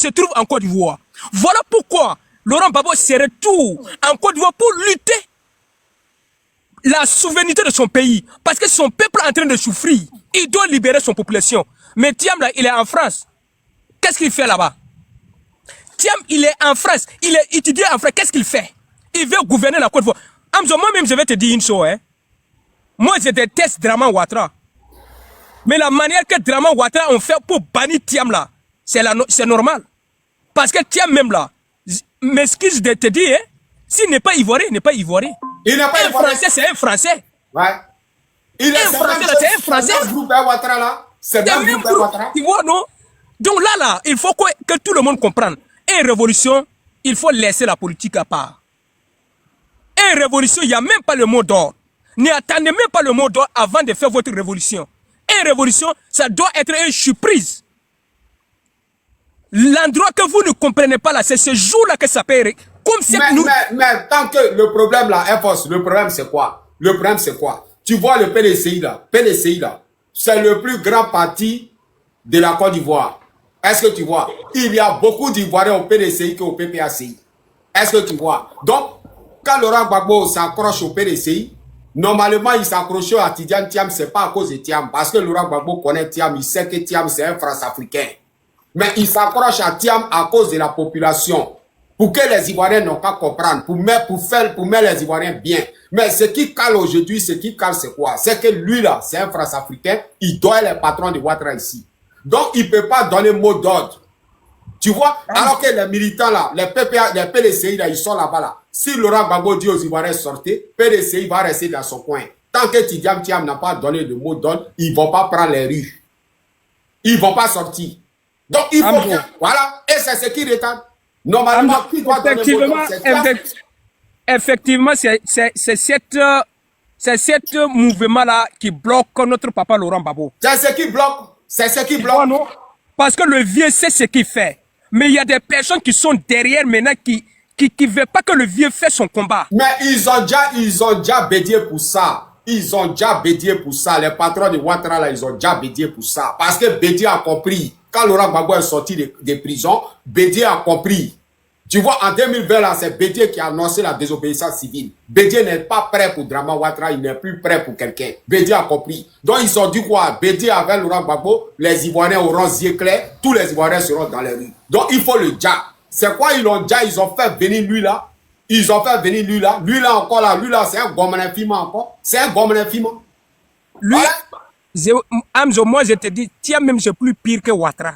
se trouve en Côte d'Ivoire. Voilà pourquoi Laurent Gbagbo se retrouve en Côte d'Ivoire pour lutter la souveraineté de son pays. Parce que son peuple est en train de souffrir. Il doit libérer son population. Mais Thiam, là, il est en France. Qu'est-ce qu'il fait là-bas? Thiam, il est en France. Il est étudié en France. Qu'est-ce qu'il fait? Il veut gouverner la Côte d'Ivoire. Amzo, moi-même, je vais te dire une chose. Hein. Moi, je déteste Draman Ouattara. Mais la manière que Draman Ouattara ont fait pour bannir Thiam, là, c'est normal. Parce que Thiam, même là, m'excuse de te dire, hein, s'il n'est pas ivoirien, il n'est pas ivoirien. Il n'est pas ivoirien. Français, c'est un Français. Ouais. Il est un Français, là, c'est un Français. C'est un groupe Ouattara, là. C'est un groupe Ouattara. Tu vois, non? Donc là, il faut que tout le monde comprenne. Une révolution, il faut laisser la politique à part. Une révolution, il n'y a même pas le mot d'ordre. N'attendez même pas le mot d'ordre avant de faire votre révolution. Une révolution, ça doit être une surprise. L'endroit que vous ne comprenez pas là, c'est ce jour-là que ça peut... Comme si mais tant que le problème là est force, le problème c'est quoi? Le problème c'est quoi? Tu vois le PDCI là, c'est le plus grand parti de la Côte d'Ivoire. Est-ce que tu vois? Il y a beaucoup d'Ivoiriens au PDCI qu'au PPACI. Est-ce que tu vois? Donc, quand Laurent Gbagbo s'accroche au PDCI, normalement il s'accroche à Tidiane Thiam, c'est pas à cause de Thiam, parce que Laurent Gbagbo connaît Thiam, il sait que Thiam c'est un France-africain. Mais il s'accroche à Thiam à cause de la population. Pour que les Ivoiriens n'ont qu'à comprendre, pour mettre les Ivoiriens bien. Mais ce qui cale aujourd'hui, c'est quoi? C'est que lui là, c'est un France-africain, il doit être le patron de Ouattara ici. Donc il peut pas donner mot d'ordre. Tu vois? Alors que les militants là, les PPA, les PDCI là, ils sont là-bas là. Si Laurent Gbagbo dit aux Ivoiriens sortez, PDCI va rester dans son coin. Tant que Tidiane Thiam n'a pas donné de mot d'ordre, ils vont pas prendre les rues. Ils vont pas sortir. Donc il faut que, voilà, et c'est ce qui retarde. Normalement, qui doit donner mot d'ordre, effectivement, c'est cet mouvement-là qui bloque notre papa Laurent Gbagbo. C'est ce qui bloque. C'est ce qui bloque. Non? Parce que le vieux sait ce qu'il fait. Mais il y a des personnes qui sont derrière maintenant qui ne veulent pas que le vieux fasse son combat. Mais ils ont déjà bédié pour ça. Ils ont déjà bédié pour ça. Les patrons de Ouattara, là, ils ont déjà bédié pour ça. Parce que Bédié a compris. Quand Laurent Gbagbo est sorti de prison, Bédié a compris. Tu vois, en 2020, là, c'est Bédié qui a annoncé la désobéissance civile. Bédié n'est pas prêt pour Draman Ouattara, il n'est plus prêt pour quelqu'un. Bédié a compris. Donc, ils ont dit quoi? Bédié avec Laurent Gbagbo, les Ivoiriens auront yeux clairs, tous les Ivoiriens seront dans les rues. Donc, il faut le déjà. C'est quoi ils l'ont déjà? Ils ont fait venir lui là. Ils ont fait venir lui là. Lui là encore là. Lui là, c'est un gomme infime encore. C'est un gomme infime. Lui, voilà. Amzo, moi je te dis, Thiam même c'est plus pire que Ouattara.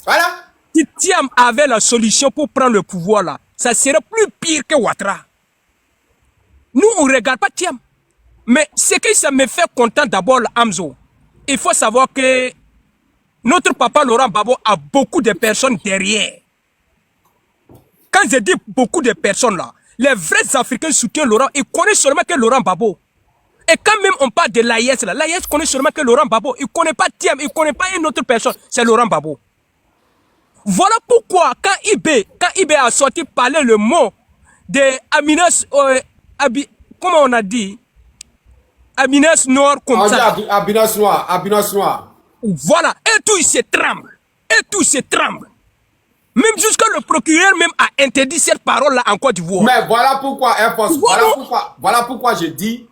Voilà. Si Thiam avait la solution pour prendre le pouvoir là, ça serait plus pire que Ouattara. Nous, on ne regarde pas Thiam. Mais ce que ça me fait content d'abord, Amzo, il faut savoir que notre papa Laurent Gbagbo a beaucoup de personnes derrière. Quand je dis beaucoup de personnes là, les vrais Africains soutiennent Laurent, ils connaissent seulement que Laurent Gbagbo. Et quand même on parle de l'AIS là, l'AIS connaît seulement que Laurent Gbagbo. Il ne connaît pas Thiam, il ne connaît pas une autre personne, c'est Laurent Gbagbo. Voilà pourquoi quand IB a sorti parler le mot de Aminas, comment on a dit, Aminas Noir comme ça. Aminas Noir. Voilà, et tout il se tremble. Même jusqu'à le procureur même a interdit cette parole-là en Côte d'Ivoire. Mais voilà pourquoi, voilà pourquoi je dis,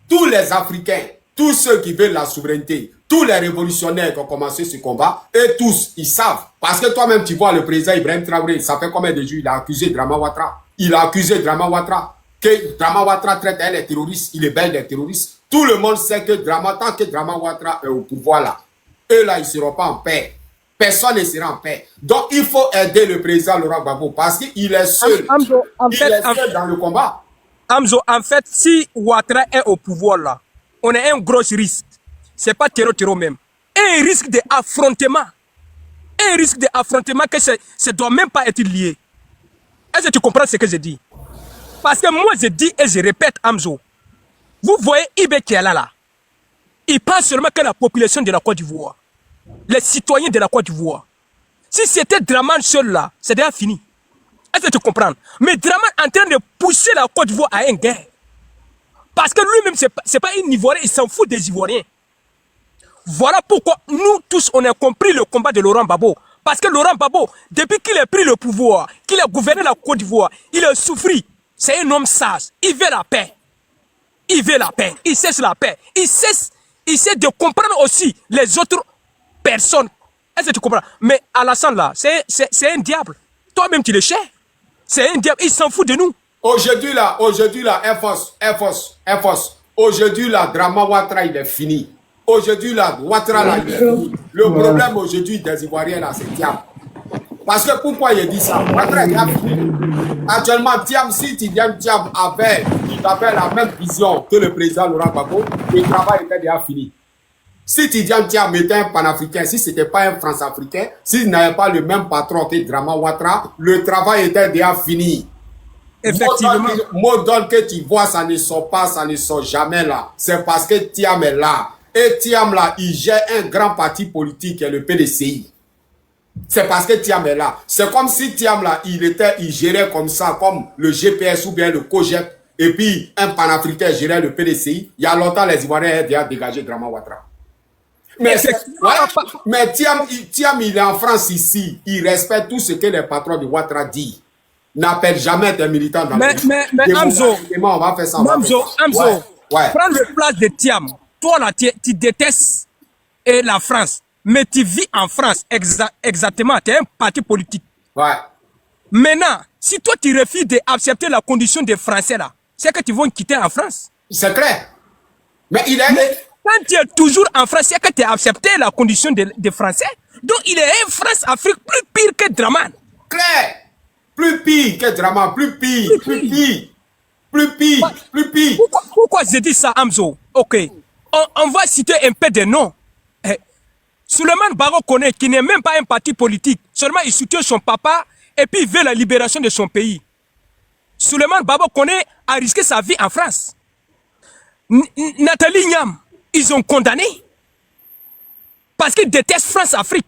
tous les Africains, tous ceux qui veulent la souveraineté, tous les révolutionnaires qui ont commencé ce combat, eux tous, ils savent. Parce que toi-même, tu vois, le président Ibrahim Traoré, ça fait combien de jours il a accusé Draman Ouattara? Il a accusé Draman Ouattara que Draman Ouattara traite les terroristes, il est bel des terroristes. Tout le monde sait que tant que Draman Ouattara est au pouvoir là, eux là, ils ne seront pas en paix. Personne ne sera en paix. Donc, il faut aider le président Laurent Gbagbo parce qu'il est seul. Il est seul dans le combat. Amzo, en fait, si Ouattara est au pouvoir là, on a un gros risque. C'est pas terreau même. Un risque d'affrontement. Un risque d'affrontement que ça ne doit même pas être lié. Est-ce que tu comprends ce que je dis? Parce que moi, je dis et je répète, Amzo. Vous voyez Ibé qui est là. Il pense seulement que la population de la Côte d'Ivoire. Les citoyens de la Côte d'Ivoire. Si c'était Draman seul là, c'est déjà fini. Est-ce que tu comprends? Mais Draman est en train de pousser la Côte d'Ivoire à une guerre. Parce que lui-même, c'est pas un Ivoirien, il s'en fout des Ivoiriens. Voilà pourquoi nous tous, on a compris le combat de Laurent Gbagbo. Parce que Laurent Gbagbo, depuis qu'il a pris le pouvoir, qu'il a gouverné la Côte d'Ivoire, il a souffert. C'est un homme sage. Il veut la paix. Il veut la paix. Il cesse la paix. Il sait de comprendre aussi les autres personnes. Est-ce que tu comprends? Mais Alassane là, c'est un diable. Toi-même tu le sais. C'est un diable. Il s'en fout de nous. Aujourd'hui là, Air Force. Aujourd'hui là, Drama Ouattara il est fini. Aujourd'hui là, Ouattara là, il est fini. Le problème aujourd'hui des Ivoiriens là, c'est Thiam. Parce que pourquoi il dit ça? Ouattara il a fini. Actuellement, Thiam, si Thiam avait la même vision que le président Laurent Gbagbo, le travail était déjà fini. Si Tidiane Thiam était un panafricain, si ce n'était pas un France-africain, s'il n'avait pas le même patron que Drama Ouattara, le travail était déjà fini. Effectivement. Mot d'ordre que tu vois, ça ne sort pas, ça ne sort jamais là. C'est parce que Thiam est là. Et Thiam là, il gère un grand parti politique, qui est le PDCI. C'est parce que Thiam est là. C'est comme si Thiam là, il gérait comme ça, comme le GPS ou bien le COGEP, et puis un panafricain gérait le PDCI. Il y a longtemps, les Ivoiriens ont déjà dégagé Drama Ouattara. Mais, mais Thiam, il est en France ici. Il respecte tout ce que les patrons de Ouattara disent. N'appelle jamais des militants dans mais Amzo, on va faire ça. Amzo, ouais. Prends le place de Thiam. Toi là, tu détestes la France. Mais tu vis en France, exactement. Tu es un parti politique. Ouais. Maintenant, si toi tu refuses d'accepter la condition des Français là, c'est que tu vas quitter en France. C'est clair. Mais il est... Quand tu es toujours en France, c'est que tu as accepté la condition des Français. Donc il est un France-Afrique plus pire que Draman. Clair. Plus pire que Draman, plus pire. Pourquoi j'ai dit ça, Amzo? Ok. On va citer un peu de noms. Souleymane Bago connaît, qui n'est même pas un parti politique. Seulement il soutient son papa et puis il veut la libération de son pays. Souleymane Bago connaît a risqué sa vie en France. Nathalie Niam, ils ont condamné. Parce qu'ils détestent France-Afrique.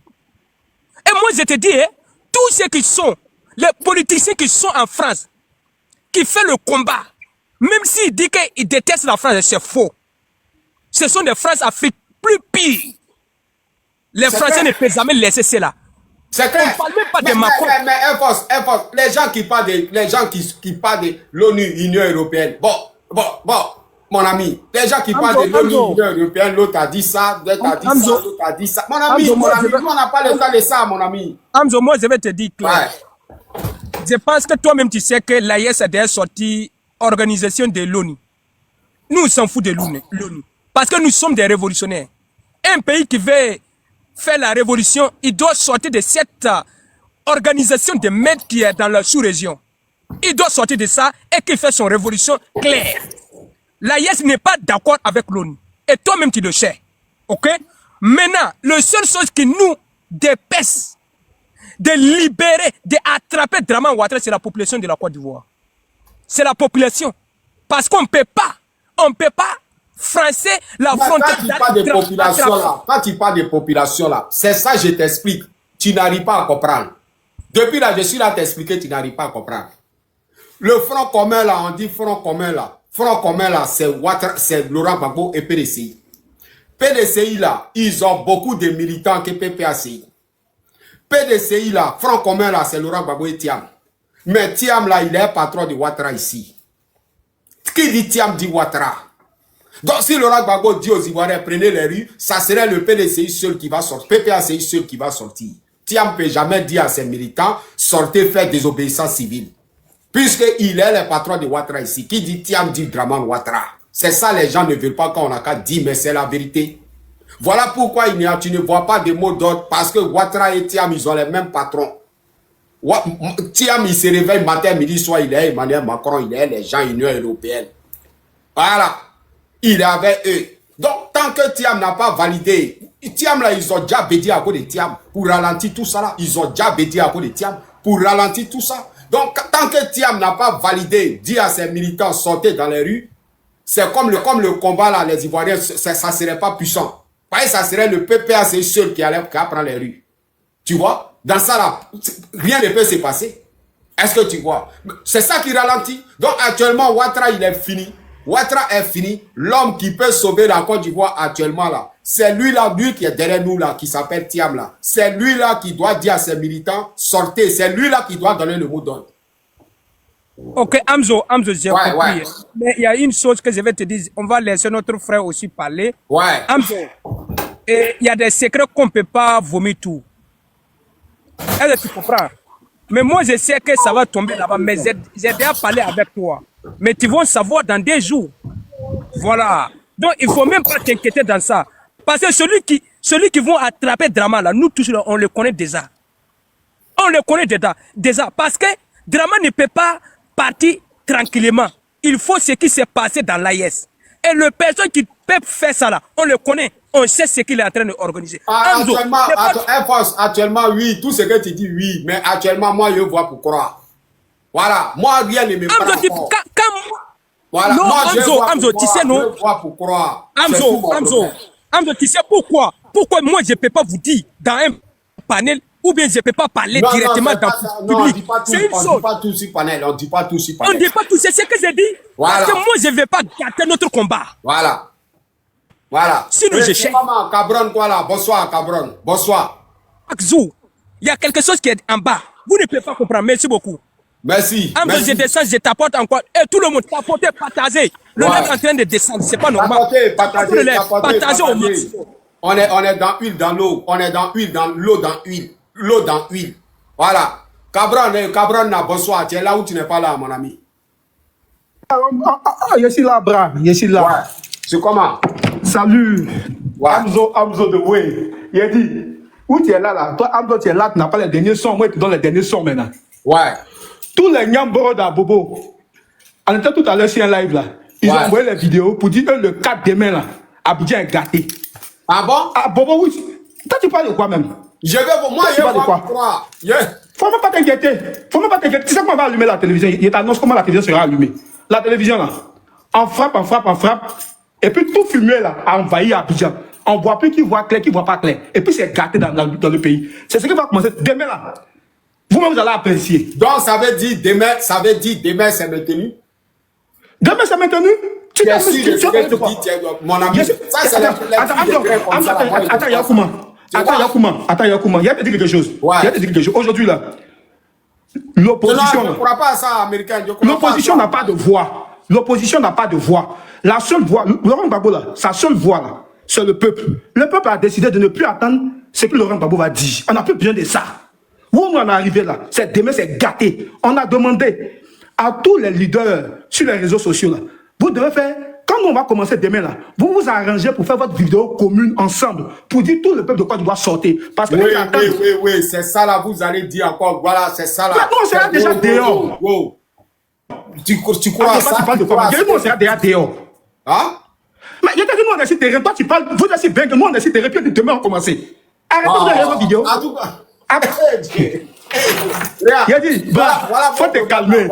Et moi je te dis, tous ceux qui sont, les politiciens qui sont en France, qui font le combat, même s'ils disent qu'ils détestent la France, c'est faux. Ce sont des France-Afrique plus pires. Les Français ne peuvent jamais laisser cela. C'est clair. On parle même pas de Macron. Mais Air Force, les gens qui parlent de l'ONU, Union Européenne. Bon, mon ami, les gens qui parlent de l'ONU, Union Européenne, l'autre a dit ça, l'autre a dit ça. Mon ami, on n'a pas le temps de ça, mon ami. Amzo, moi je vais te dire clair. Ouais. Je pense que toi-même tu sais que l'AIS a déjà sorti organisation de l'ONU. Nous on s'en fout de l'ONU. Parce que nous sommes des révolutionnaires. Un pays qui veut faire la révolution, il doit sortir de cette organisation de maîtres qui est dans la sous-région. Il doit sortir de ça et qu'il fait son révolution claire. L'AIS n'est pas d'accord avec l'ONU. Et toi-même tu le sais. Ok? Maintenant, la seule chose qui nous dépêche de libérer, d'attraper Draman Ouattara, c'est la population de la Côte d'Ivoire. C'est la population. Parce qu'on ne peut pas français la frontière. Quand tu parles de population là, c'est ça je t'explique. Tu n'arrives pas à comprendre. Depuis là, je suis là à t'expliquer, tu n'arrives pas à comprendre. Le front commun là, on dit front commun là. Front commun là, c'est Laurent Gbagbo et PDCI. PDCI là, ils ont beaucoup de militants que PPACI. PDCI là, front commun là, c'est Laurent Gbagbo et Thiam. Mais Thiam là, il est patron de Ouattara ici. Qui dit Thiam dit Ouattara. Donc si Laurent Gbagbo dit aux Ivoiriens prenez les rues, ça serait le PDCI seul qui va sortir, PPACI seul qui va sortir. Thiam ne peut jamais dire à ses militants sortez faire désobéissance civile. Puisqu'il est le patron de Ouattara ici. Qui dit Thiam dit Draman Ouattara. C'est ça les gens ne veulent pas quand on a qu'à dire, mais c'est la vérité. Voilà pourquoi tu ne vois pas de mots d'ordre, parce que Ouattara et Thiam, ils ont les mêmes patrons. Thiam, il se réveille matin, midi, soir, il est Emmanuel Macron, il est les gens Union Européenne. Voilà. Il est avec eux. Donc, tant que Thiam n'a pas validé, Thiam là, ils ont déjà bédé à cause de Thiam. Pour ralentir tout ça là, ils ont déjà bédé à cause de Thiam. Pour ralentir tout ça. Donc, tant que Thiam n'a pas validé, dit à ses militants, sortez dans les rues, c'est comme le combat là, les Ivoiriens, ça ne serait pas puissant. Parce que ça serait le PPAC seul qui allait prendre les rues. Tu vois? Dans ça là, rien ne peut se passer. Est-ce que tu vois? C'est ça qui ralentit. Donc, actuellement, Ouattara, il est fini. Ouattara est fini. L'homme qui peut sauver la Côte d'Ivoire actuellement là, c'est lui là, lui qui est derrière nous là, qui s'appelle Thiam là. C'est lui là qui doit dire à ses militants, sortez. C'est lui là qui doit donner le mot d'ordre. Ok, Amzo, j'ai Ouais, compris. ouais. Mais il y a une chose que je vais te dire. On va laisser notre frère aussi parler. Ouais. Amzo, il y a des secrets qu'on ne peut pas vomir tout. Est-ce que tu comprends? Mais moi, je sais que ça va tomber là-bas. Mais j'ai déjà parlé avec toi. Mais tu vas savoir dans des jours. Voilà. Donc, il ne faut même pas t'inquiéter dans ça. Parce que celui qui vont attraper Drama, là, nous tous, on le connaît déjà. On le connaît déjà. Parce que Drama ne peut pas partir tranquillement. Il faut ce qui s'est passé dans l'AIS. Et le personne qui peut faire ça là, on le connaît. On sait ce qu'il est en train d'organiser. Actuellement, oui, tout ce que tu dis, oui. Mais actuellement, moi, je vois pour croire. Voilà. Moi, rien ne me parle. Voilà. Non, moi, Amzo, tu sais, non? Je vois pour croire. Amzo, tu sais pourquoi? Pourquoi moi, je ne peux pas vous dire dans un panel ou bien je ne peux pas parler directement dans le public. C'est une chose. On ne dit pas tout sur panel. On ne dit pas tout sur panel. On ne dit pas tout. C'est ce que j'ai dit. Voilà. Parce que moi, je ne vais pas gâter notre combat. Voilà. Voilà. Sinon, je cherche. Cabron, quoi là? Bonsoir, Cabron. Bonsoir. Akzou, il y a quelque chose qui est en bas. Vous ne pouvez pas comprendre. Merci beaucoup. Merci. Amzo, je descends, je t'apporte encore. Et tout le monde, t'apporter, partager. Le lait est en train de descendre. C'est pas normal. Partagez au maximum. On est dans huile, dans l'eau. On est dans huile, dans l'eau, dans huile. L'eau dans huile. Voilà. Cabron, bonsoir. Tu es là ou tu n'es pas là, mon ami? Je suis là, bras. Je suis là. Ouais. C'est comment? Salut. Ouais. Amzo de Way. Il a dit, où tu es là? Toi, Amzo, tu es là, tu n'as pas les derniers sons. Moi, tu donnes les derniers sons maintenant. Ouais. Tous les Nyamboro d'Abobo, on était tout à l'heure sur un live là. Ils ont envoyé les vidéos pour dire que le 4 demain là, Abidjan est gâté. Ah bon? Ah, Bobo, oui. Toi, tu parles de quoi même? Je vais voir. Moi, je vais voir. Faut même pas t'inquiéter. Tu sais comment on va allumer la télévision? Il t'annonce comment la télévision sera allumée. La télévision là, on frappe. Et puis tout fumé là, a envahi Abidjan. On voit plus qui voit clair, qui voit pas clair. Et puis c'est gâté dans le pays. C'est ce qui va commencer demain là. Vous-même, vous allez apprécier. Donc, ça veut dire demain, c'est maintenu? Demain, c'est maintenu? Tu es sûr de ce que tu dis, mon ami? Ça, c'est Attends, Yakouma. Il y a te dire quelque chose. Aujourd'hui, là, l'opposition... Je ne crois pas à ça, américain. L'opposition n'a pas de voix. La seule voix, Laurent Gbagbo, là, sa seule voix, là, c'est le peuple. Le peuple a décidé de ne plus attendre ce que Laurent Gbagbo va dire. On n'a plus besoin de ça. Où on en est arrivé là, c'est demain, c'est gâté. On a demandé à tous les leaders sur les réseaux sociaux là, vous devez faire, quand on va commencer demain là, vous vous arrangez pour faire votre vidéo commune ensemble, pour dire tout le peuple de quoi doit sortir. Parce que oui, c'est ça là, vous allez dire encore, voilà, c'est ça là. Nous, on sera déjà dehors. Tu crois ça? Tu parles de quoi? Nous, on sera déjà dehors. Hein? Mais il y a que nous, on est sur terrain. Toi, tu parles, vous êtes si bien que nous, on est sur terrain, puis demain, on commence. Arrêtez de regarder vos vidéos. En tout cas. Il a dit, faut te calmer.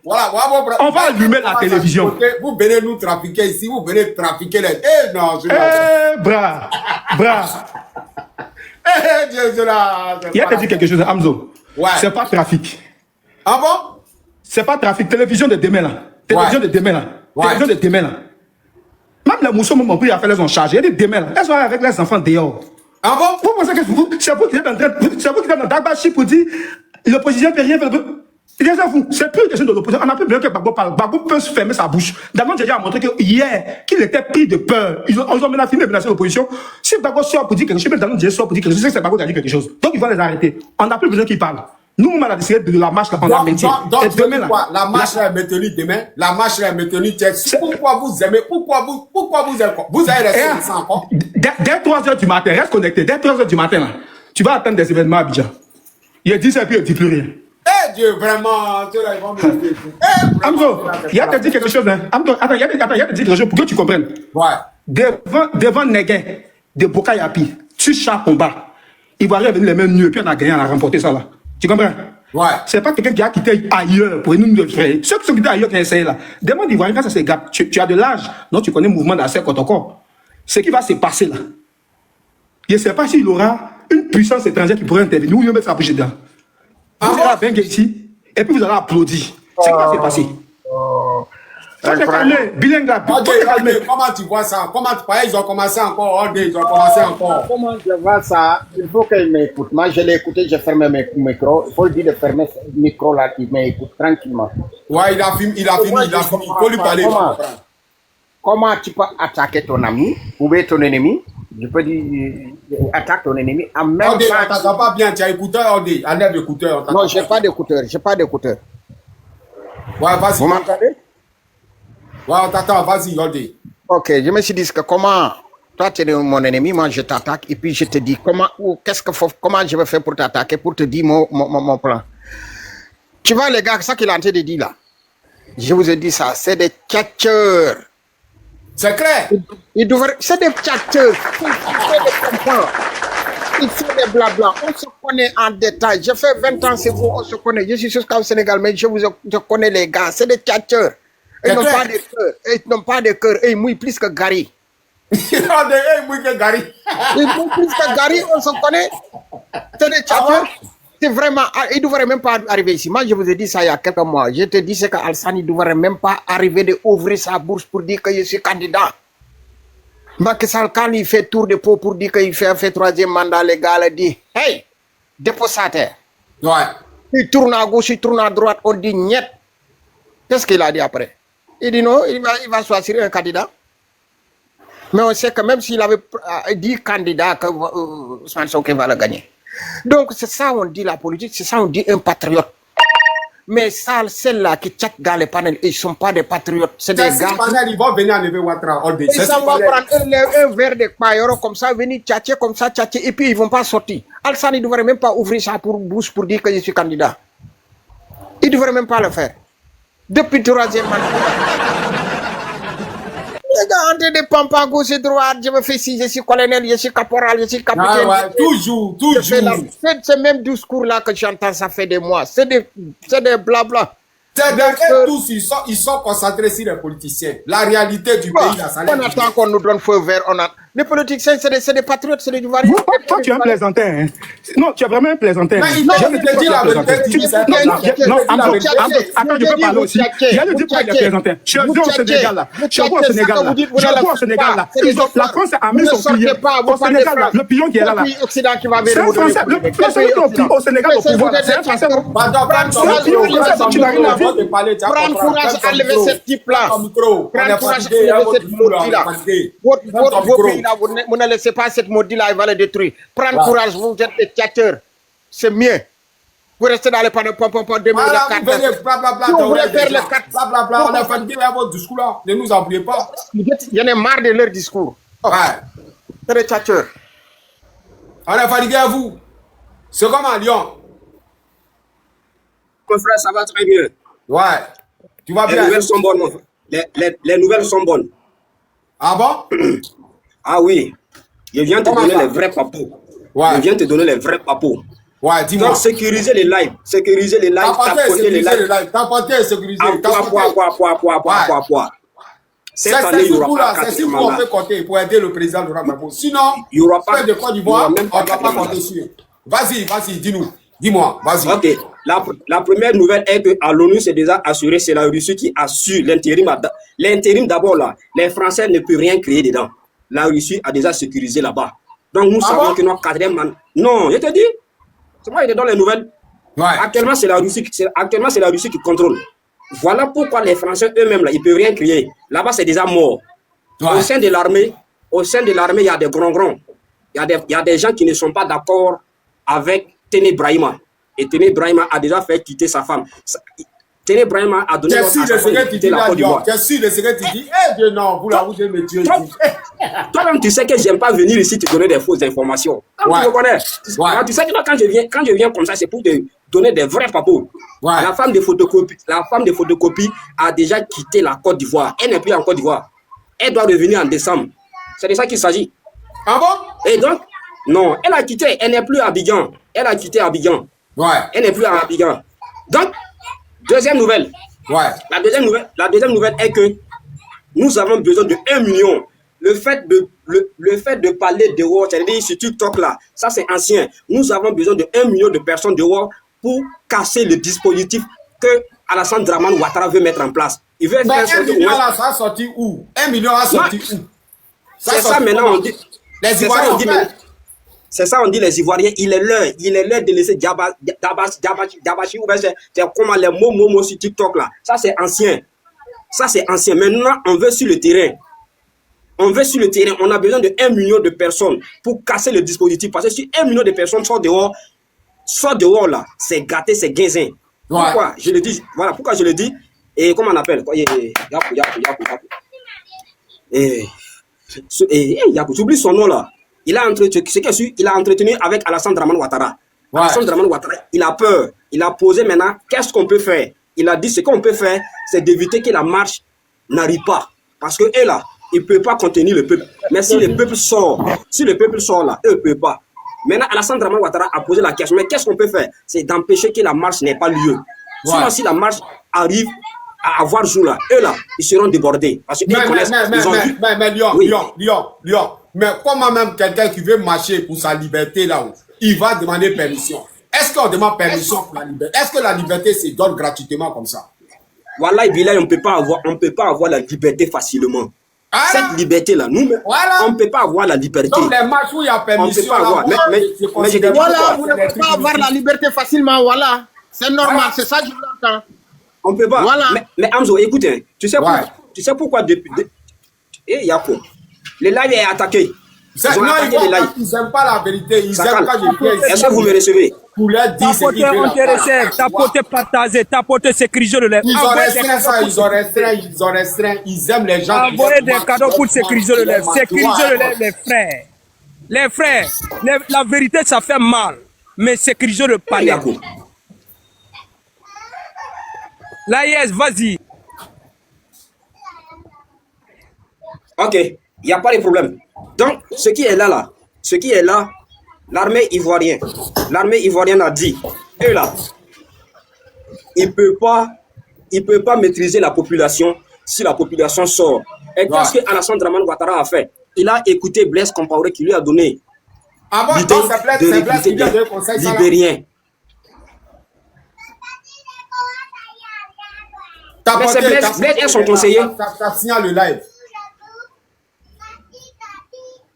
Voilà, on va allumer la télévision. Vous venez nous trafiquer ici, vous venez trafiquer les... non, bras. Il a te dit quelque chose, Amzo. Ouais. C'est pas trafic. Ah bon? C'est pas trafic. Télévision de demain là. Télévision de demain là. Même les mousseaux m'ont pris à faire les ont chargé. Il dit demain là. Elles sont avec les enfants dehors. Ah bon? Vous pensez que c'est vous qui êtes en train de Dagbachi pour dire l'opposition ne peut rien faire. C'est plus une question de l'opposition. On n'a plus besoin que Gbagbo parle. Gbagbo peut se fermer sa bouche. D'abord, j'ai déjà montré hier qu'il était pris de peur. Ils ont menacé l'opposition. Si Gbagbo sort pour dire quelque chose, même Danone sort pour dire quelque chose, c'est que c'est Gbagbo qui a dit quelque chose. Donc, il va les arrêter. On n'a plus besoin qu'ils parlent. Nous, on a décidé de la marche, on a maintenu. Donc, demain, la marche est maintenue demain. La marche est maintenue. Pourquoi vous aimez? Pourquoi vous aimez? Vous avez resté sans encore? Dès 3h du matin, reste connecté. Dès 3h du matin, là, tu vas attendre des événements à Abidjan. Il dit ça et puis il ne dit plus rien. Eh Dieu, vraiment, tu là, ils vont me dire. Amzo, il y a te dit quelque chose, hein. Amzo, attends, il y a te dit quelque chose pour que tu comprennes. Ouais. Devant Neguin, de Bokayapi, sur chaque combat, il va revenir les mêmes nœuds, puis on a gagné, on a remporté ça là. Tu comprends? Ouais. C'est pas quelqu'un qui a quitté ailleurs pour nous le faire. Ceux qui sont quittés ailleurs qui ont essayé là. Demande d'Ivoirien, quand ça se gâte, tu as de l'âge, donc tu connais le mouvement d'Assel Kotoko. Ce qui va se passer là, je ne sais pas s'il aura une puissance étrangère qui pourrait intervenir ou il mettre sa bouche dedans. Vous allez bien ici, et puis vous allez applaudir. C'est ce qui va se passer. Ça t'est calmé, bilingue là. Ok, comment tu vois ça? Ils ont commencé encore, ils ont commencé encore. Comment je vois ça? Il faut qu'il m'écoute. Moi, je l'ai écouté, j'ai fermé mes micros. Il faut lui dire de fermer le micro là, il m'écoute tranquillement. Ouais, il a fini. Il faut lui parler. Comment tu peux attaquer ton ami ou bien ton ennemi? Je peux dire, attaque ton ennemi en même temps. On t'entend pas bien, tu as écouteur, enlève l'écouteur. Non, j'ai pas d'écouteur, Ouais, vas-y. Vous m'entendez? Ouais, on t'attend, vas-y, Odé. Ok, je me suis dit que comment, toi tu es mon ennemi, moi je t'attaque et puis je te dis comment je vais faire pour t'attaquer, pour te dire mon plan. Tu vois les gars, ça qu'il est en train de dire là, je vous ai dit ça, c'est des tchatcheurs. C'est clair. C'est des tchatcheurs. Il fait des blabla. On se connaît en détail. J'ai fait 20 ans, c'est vous, on se connaît. Je suis jusqu'au Sénégal, mais je connais les gars. C'est des tchatcheurs. Ils n'ont pas de cœur. Ils n'ont pas de cœur. Ils mouillent plus que Gary. Ils mouillent plus que Gary. Ils mouillent plus que Gary, on se connaît. C'est des tchatcheurs. C'est vraiment, il ne devrait même pas arriver ici. Moi, je vous ai dit ça il y a quelques mois. Je te dis c'est qu'Alsani ne devrait même pas arriver d'ouvrir sa bourse pour dire que je suis candidat. Macky Sall, quand il fait tour de peau pour dire qu'il fait troisième mandat, les gars le disent, hey, dépose sa terre. Ouais. Il tourne à gauche, il tourne à droite, on dit niet. Qu'est-ce qu'il a dit après? Il dit non, il va choisir un candidat. Mais on sait que même s'il avait dit candidat, que Ousmane Sonko va le gagner. Donc c'est ça on dit la politique, c'est ça on dit un patriote. Mais ça, celles-là qui tchattent dans les panels, ils ne sont pas des patriotes, c'est des gars. Ils vont venir enlever Ouattara. Ils vont prendre un verre de paillero comme ça, venir tchatcher comme ça, tchatcher, et puis ils ne vont pas sortir. Al-Sani ne devrait même pas ouvrir sa bouche pour dire que je suis candidat. Il ne devrait même pas le faire. Depuis le troisième mandat. Les gars, en train de pamper à gauche et droite, je me fais si, je suis colonel, je suis caporal, je suis capitaine. Ah ouais, toujours. C'est ce même discours-là que j'entends, ça fait des mois. C'est des blabla. Tous, ils sont concentrés sur les politiciens. La réalité du pays, là, ça on attend qu'on nous donne feu vert. Les politiciens, c'est des patriotes, c'est des Ivoiriens. Toi, tu es un plaisantin. Hein. Non, tu es vraiment un plaisantin. Mais il te dit la vérité. Non, attends, je peux parler aussi. Il a le dit pourquoi il est plaisantin. Je suis au Sénégal, là. Je suis au Sénégal, là. La France a mis son pion. Au Sénégal, là, le pion qui est là, là. C'est un Français. Le Français au Sénégal au pouvoir. C'est un Français. Tu n'as rien à dire. Prends courage à lever ce type-là. Prends courage à lever cette maudit-là. Votre pays là, vous ne laissez pas cette maudit-là, il va le détruire. Prends courage, vous êtes des tchatcheurs. C'est mieux. Vous restez dans les panneaux, pom, 2004. Vous voulez faire le 4. On a fatigué à votre discours-là. Ne nous oubliez pas. Il y en a marre de leur discours. Ouais. C'est des tchatcheurs. On a fatigué à vous. C'est comme à Lyon. Mon frère, ça va très bien. Ouais. Tu vas bien. Les nouvelles sont bonnes, mon frère. Les nouvelles sont bonnes. Ah bon? Ah oui. Je viens te donner les vrais papos. Ouais. Je viens te donner les vrais papos. Ouais, dis-moi. Donc, sécuriser les lives. Sécuriser les lives. Tapoter les lives. Tapoter et sécuriser. Cette année, il y aura pas c'est si vous on peut compter pour aider le président Laurent Gbagbo. Sinon, il y aura pas de Côte d'Ivoire, on ne va pas compter sur. Vas-y, dis-nous. Dis-moi, vas-y. Ok. La première nouvelle est qu'à l'ONU, c'est déjà assuré, c'est la Russie qui assure l'intérim. L'intérim, d'abord, là, les Français ne peuvent rien créer dedans. La Russie a déjà sécurisé là-bas. Donc, nous savons que notre quatrième mandat. Non, je te dis, c'est moi qui te donne les nouvelles. Ouais. Actuellement, c'est la Russie qui contrôle. Voilà pourquoi les Français eux-mêmes, là, ils ne peuvent rien créer. Là-bas, c'est déjà mort. Ouais. Au sein de l'armée, il y a des gronds. Il y a des gens qui ne sont pas d'accord avec Téné Brahima. Et Téné Brahima a déjà fait quitter sa femme. Téné Brahima a donné l'ordre à sa femme de quitter la Côte d'Ivoire. Qu'est-ce que le secret tu dis? Eh non, vous l'avez me tuer. Toi-même, tu sais que j'aime pas venir ici te donner des fausses informations. Ouais. Tu connais. Ouais. Tu sais que quand je viens comme ça, c'est pour te donner des vrais papos. Ouais. La femme de photocopie a déjà quitté la Côte d'Ivoire. Elle n'est plus en Côte d'Ivoire. Elle doit revenir en décembre. C'est de ça qu'il s'agit. Ah bon? Et donc, non, elle a quitté. Elle n'est plus à Abidjan. Elle a quitté Abidjan. Ouais. Elle n'est plus à Abidjan. Donc, deuxième nouvelle. Ouais. La deuxième nouvelle est que nous avons besoin de 1 million. Le fait de parler dehors, c'est-à-dire sur TikTok là, ça c'est ancien. Nous avons besoin de 1 million de personnes dehors pour casser le dispositif que Alassane Dramane Ouattara veut mettre en place. Il veut Mais faire 1 sortir. million là, ça a sorti où? 1 million a sorti où? C'est ça maintenant, on dit. Les C'est ça, Ivoiriens on ont dit fait. maintenant. C'est ça, on dit les Ivoiriens, il est l'heure de laisser Diabachi, ou bien c'est comment les mots sur TikTok là. Ça c'est ancien. Ça c'est ancien. Maintenant, on veut sur le terrain. On veut sur le terrain. On a besoin de 1 million de personnes pour casser le dispositif. Parce que si 1 million de personnes sortent dehors là, c'est gâté, c'est guinzin. Pourquoi je le dis? Voilà, pourquoi je le dis? Et comment on appelle? Yakou, j'oublie son nom là. Il a entretenu avec Alassane Dramane Ouattara. Ouais. Alassane Dramane Ouattara, il a peur. Il a posé maintenant, qu'est-ce qu'on peut faire? Il a dit, ce qu'on peut faire, c'est d'éviter que la marche n'arrive pas. Parce que eux là, ils ne peuvent pas contenir le peuple. Mais si le peuple sort là, eux ne peuvent pas. Maintenant, Alassane Dramane Ouattara a posé la question, mais qu'est-ce qu'on peut faire? C'est d'empêcher que la marche n'ait pas lieu. Sinon, si la marche arrive à avoir jour là, eux là, ils seront débordés. Parce qu'ils connaissent, mais Lyon. Mais comment même quelqu'un qui veut marcher pour sa liberté là-haut, il va demander permission. Est-ce qu'on demande permission pour la liberté? Est-ce que la liberté se donne gratuitement comme ça? Voilà, on peut pas avoir la liberté facilement. Voilà. Cette liberté-là, nous, voilà. On ne peut pas avoir la liberté. Donc les marches où il y a permission, on peut pas avoir. Mais je te dis voilà, vous ne pouvez pas avoir la liberté facilement, voilà. C'est normal, voilà. C'est ça que je l'entends. On peut pas. Voilà. Mais Amzo, écoute, hein, tu sais pourquoi depuis... Yako, le live est attaqué. Ils n'aiment pas la vérité. Ils aiment pas je viens ici. Est-ce que vous me recevez? Pour leur dire ce qu'ils on te recève, tapoter, partager, tapoter, sécuriser le lèvre. Ils ont restreint ça, ils ont restreint. Ils aiment les gens. Envoyer des cadeaux pour sécuriser le lèvre. Sécuriser le lèvre, les frères. Les frères, la vérité, ça fait mal. Mais sécuriser le palais. Là, yes, vas-y. Ok, il n'y a pas de problème. Donc, ce qui est là, l'armée ivoirienne a dit, eux là, ils ne peuvent pas maîtriser la population si la population sort. Et qu'est-ce que Alassane Dramane Ouattara a fait? Il a écouté Blaise Compaoré qui lui a donné l'idée de recruter des Libériens. Mais c'est Blaise est son conseiller. T'as signé le live.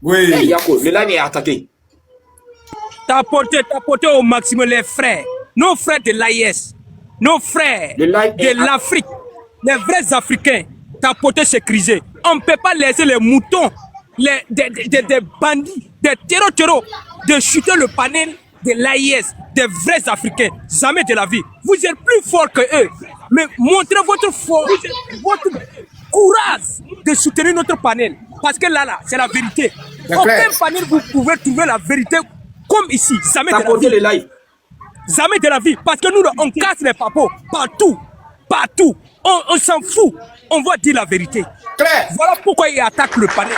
Oui. Yako, le live est attaqué. Tapoter au maximum les frères. Nos frères de l'AIS. Nos frères de l'Afrique. Les vrais Africains. Tapoter, sécuriser. On ne peut pas laisser les moutons, des bandits, des terreaux, de chuter le panel de l'AIS, des vrais Africains. Jamais de la vie. Vous êtes plus forts que eux. Mais montrez votre force, votre courage de soutenir notre panel. Parce que là, c'est la vérité. Aucun panel, vous pouvez trouver la vérité comme ici. Jamais de la vie. Jamais de la vie. Parce que nous, on casse les papos partout. Partout. On s'en fout. On va dire la vérité. Voilà pourquoi ils attaquent le panel.